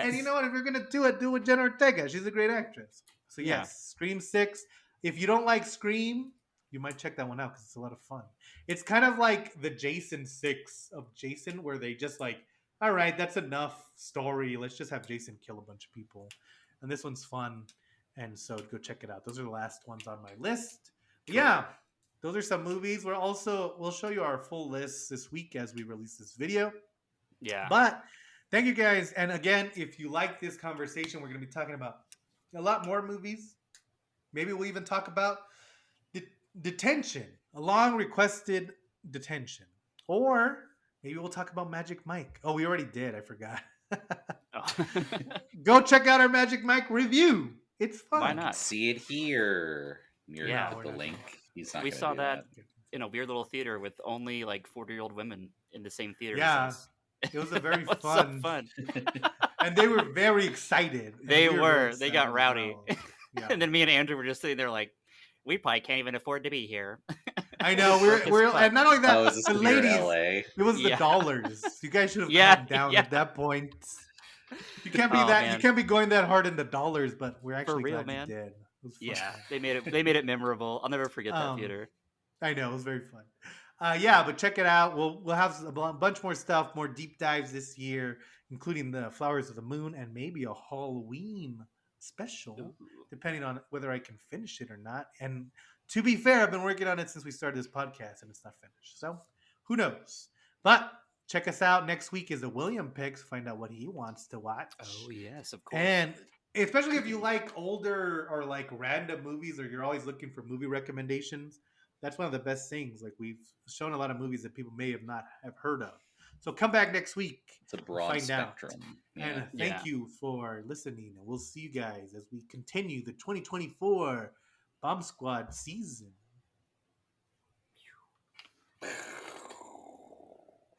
And you Yes. know what? If you're gonna do it, do it with Jenna Ortega. She's a great actress. So Yeah. yes, Scream 6. If you don't like Scream, you might check that one out because it's a lot of fun. It's kind of like the Jason 6 of Jason, where they just like, all right, that's enough story. Let's just have Jason kill a bunch of people. And this one's fun. And so go check it out. Those are the last ones on my list. But Cool. yeah, those are some movies. We'll show you our full list this week as we release this video. Yeah. But thank you guys. And again, if you like this conversation, we're going to be talking about a lot more movies. Maybe we'll even talk about detention, a long requested detention. Or maybe we'll talk about Magic Mike. Oh, we already did. I forgot. Oh. Go check out our Magic Mike review. It's Why fun. you can not? see it here. You're Yeah. gonna No, put we're the not link. gonna. He's not We gonna saw do that that. in a weird little theater with only like 40-year-old women in the same theater as Yeah, us. it was a very It was so fun, fun. and they were very excited. And They we were. really They got excited as rowdy. well. Yeah. And then me and Andrew were just sitting there like, we probably can't even afford to be here. I know Broke as we're fuck. and not only Oh, that, is this the when you're in ladies. LA? It was the Yeah. dollars. You guys should have Yeah, calmed down yeah. at that point. You can't be Oh that. You man. can't be going that hard in the dollars. But we're For actually real, glad man. you did. It was fun. Yeah. They made it memorable. I'll never forget that Um, theater. I know it was very fun. Yeah, but check it out. We'll have a bunch more stuff, more deep dives this year, including the Flowers of the Moon and maybe a Halloween special, Ooh. depending on whether I can finish it or not. And to be fair, I've been working on it since we started this podcast, and it's not finished. So who knows? But check us out next week is the William picks. Find out what he wants to watch. Oh yes, of course. And especially if you like older or like random movies or you're always looking for movie recommendations, that's one of the best things. Like we've shown a lot of movies that people may have not have heard of. So come back next week It's a and broad find out. spectrum. And Yeah. Yeah. thank you for listening. And we'll see you guys as we continue the 2024 Bomb Squad season.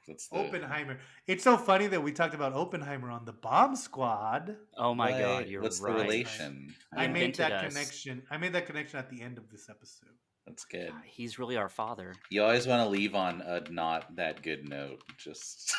That's the Oppenheimer. It's so funny that we talked about Oppenheimer on the Bomb Squad. Oh my Why- you're right. What's the relation? He I made invented that us. connection. I made that connection at the end of this episode. That's good. He's really our father. You always want to leave on a not that good note. Just